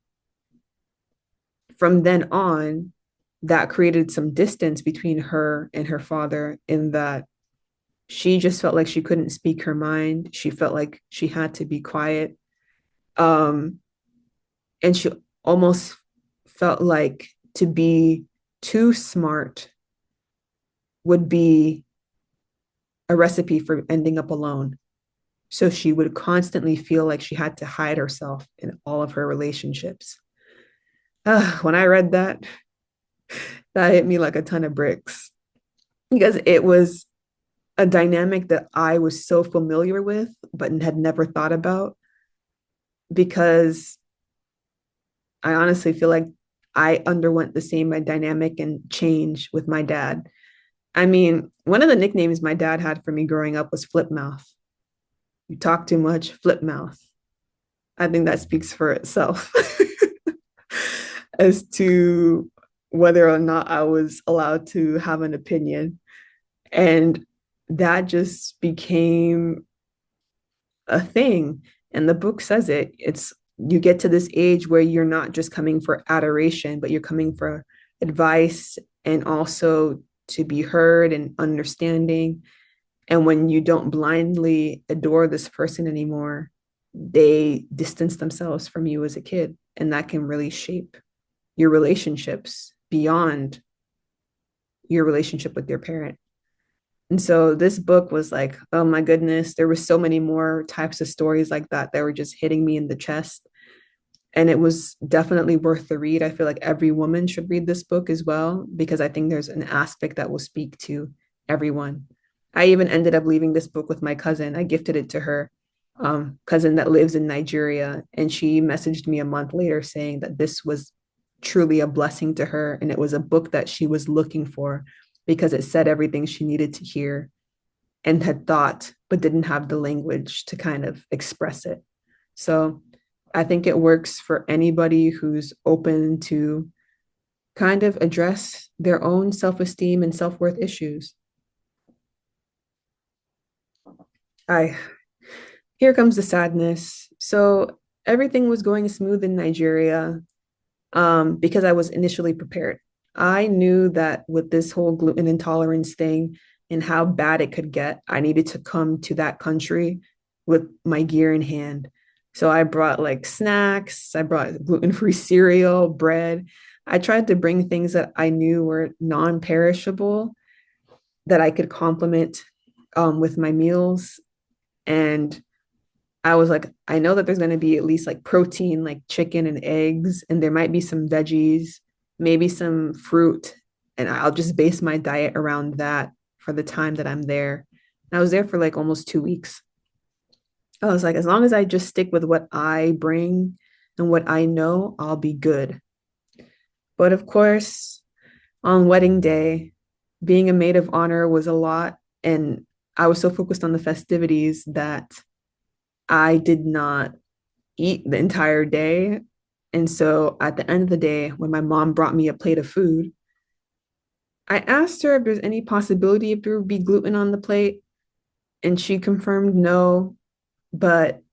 from then on, that created some distance between her and her father, in that She just felt like she couldn't speak her mind. She felt like she had to be quiet. Um, and she almost felt like to be too smart would be a recipe for ending up alone. So she would constantly feel like she had to hide herself in all of her relationships. When I read that, that hit me like a ton of bricks because it was a dynamic that I was so familiar with, but had never thought about because I honestly feel like I underwent the same dynamic and change with my dad. I mean, one of the nicknames my dad had for me growing up was flip mouth. You talk too much, flip mouth. I think that speaks for itself as to whether or not I was allowed to have an opinion. And that just became a thing. And the book says it. It's you get to this age where you're not just coming for adoration, but you're coming for advice and also to be heard and understanding. And when you don't blindly adore this person anymore, they distance themselves from you as a kid. And that can really shape your relationships beyond your relationship with your parent. And so this book was like, oh my goodness, there were so many more types of stories like that that were just hitting me in the chest. And it was definitely worth the read. I feel like every woman should read this book as well, because I think there's an aspect that will speak to everyone. I even ended up leaving this book with my cousin. I gifted it to her, cousin that lives in Nigeria. And she messaged me a month later saying that this was truly a blessing to her. And it was a book that she was looking for because it said everything she needed to hear and had thought, but didn't have the language to kind of express it. So I think it works for anybody who's open to kind of address their own self-esteem and self-worth issues. I Here comes the sadness. So everything was going smooth in Nigeria, because I was initially prepared. I knew that with this whole gluten intolerance thing and how bad it could get, I needed to come to that country with my gear in hand. So I brought like snacks, I brought gluten-free cereal, bread. I tried to bring things that I knew were non-perishable that I could complement with my meals. And I was like, I know that there's going to be at least like protein, like chicken and eggs, and there might be some veggies, maybe some fruit. And I'll just base my diet around that for the time that I'm there. And I was there for like almost 2 weeks. I was like, as long as I just stick with what I bring and what I know, I'll be good. But of course, on wedding day, being a maid of honor was a lot. And I was so focused on the festivities that I did not eat the entire day. And so at the end of the day, when my mom brought me a plate of food, I asked her if there's any possibility if there would be gluten on the plate. And she confirmed no, but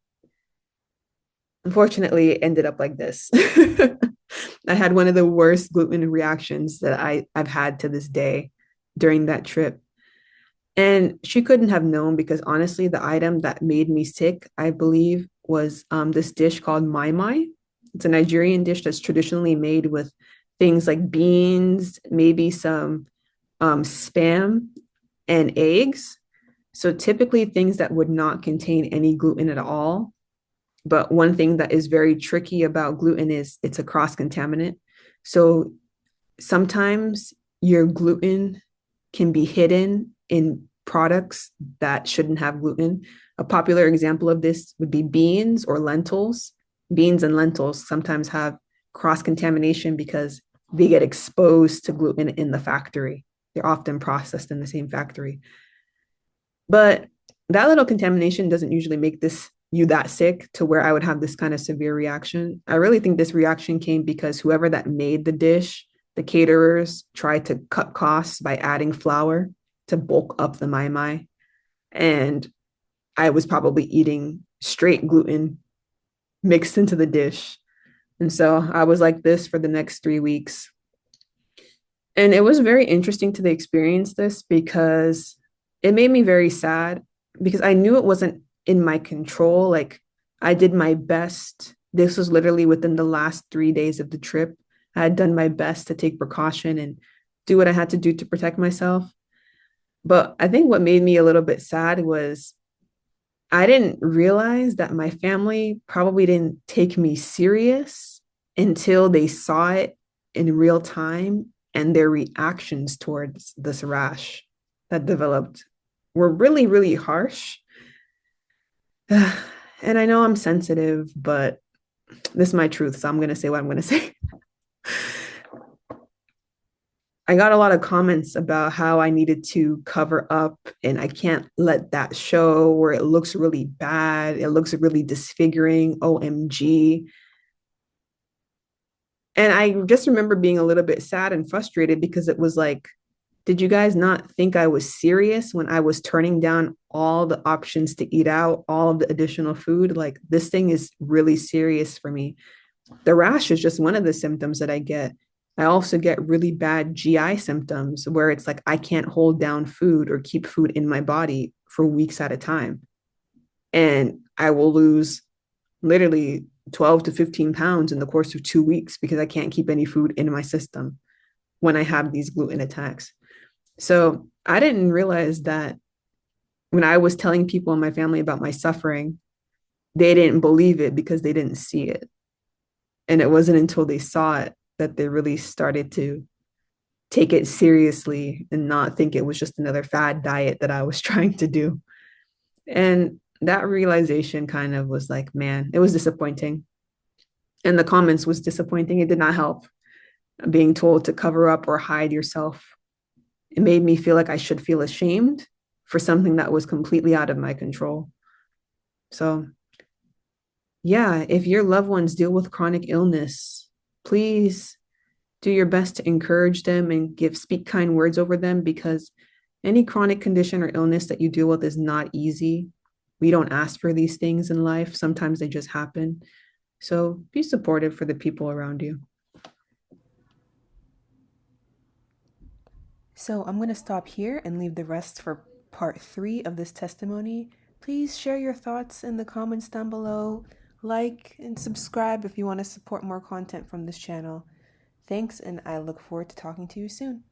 unfortunately, it ended up like this. I had one of the worst gluten reactions that I've had to this day during that trip. And she couldn't have known because honestly, the item that made me sick, I believe, was this dish called mai mai. It's a Nigerian dish that's traditionally made with things like beans, maybe some spam and eggs. So typically things that would not contain any gluten at all. But one thing that is very tricky about gluten is it's a cross contaminant. So sometimes your gluten can be hidden in products that shouldn't have gluten. A popular example of this would be beans or lentils. Beans and lentils sometimes have cross contamination because they get exposed to gluten in the factory. They're often processed in the same factory. But that little contamination doesn't usually make this you that sick to where I would have this kind of severe reaction. I really think this reaction came because whoever that made the dish, the caterers tried to cut costs by adding flour to bulk up the mai mai. And I was probably eating straight gluten mixed into the dish. And so I was like this for the next 3 weeks. And it was very interesting to experience this because it made me very sad because I knew it wasn't in my control. Like I did my best. This was literally within the last 3 days of the trip. I had done my best to take precaution and do what I had to do to protect myself. But I think what made me a little bit sad was I didn't realize that my family probably didn't take me serious until they saw it in real time and their reactions towards this rash that developed were really, really harsh. And I know I'm sensitive, but this is my truth, so I'm going to say what I'm going to say. I got a lot of comments about how I needed to cover up and I can't let that show where it looks really bad. It looks really disfiguring. OMG. And I just remember being a little bit sad and frustrated because it was like, did you guys not think I was serious when I was turning down all the options to eat out, all of the additional food? Like, this thing is really serious for me. The rash is just one of the symptoms that I get. I also get really bad GI symptoms where it's like I can't hold down food or keep food in my body for weeks at a time. And I will lose literally 12 to 15 pounds in the course of 2 weeks because I can't keep any food in my system when I have these gluten attacks. So I didn't realize that when I was telling people in my family about my suffering, they didn't believe it because they didn't see it. And it wasn't until they saw it that they really started to take it seriously and not think it was just another fad diet that I was trying to do. And that realization kind of was like, man, it was disappointing. And the comments was disappointing. It did not help being told to cover up or hide yourself. It made me feel like I should feel ashamed for something that was completely out of my control. So, yeah, if your loved ones deal with chronic illness, please do your best to encourage them and speak kind words over them because any chronic condition or illness that you deal with is not easy. We don't ask for these things in life. Sometimes they just happen. So be supportive for the people around you. So I'm going to stop here and leave the rest for part 3 of this testimony. Please share your thoughts in the comments down below. Like and subscribe if you want to support more content from this channel. Thanks, and I look forward to talking to you soon.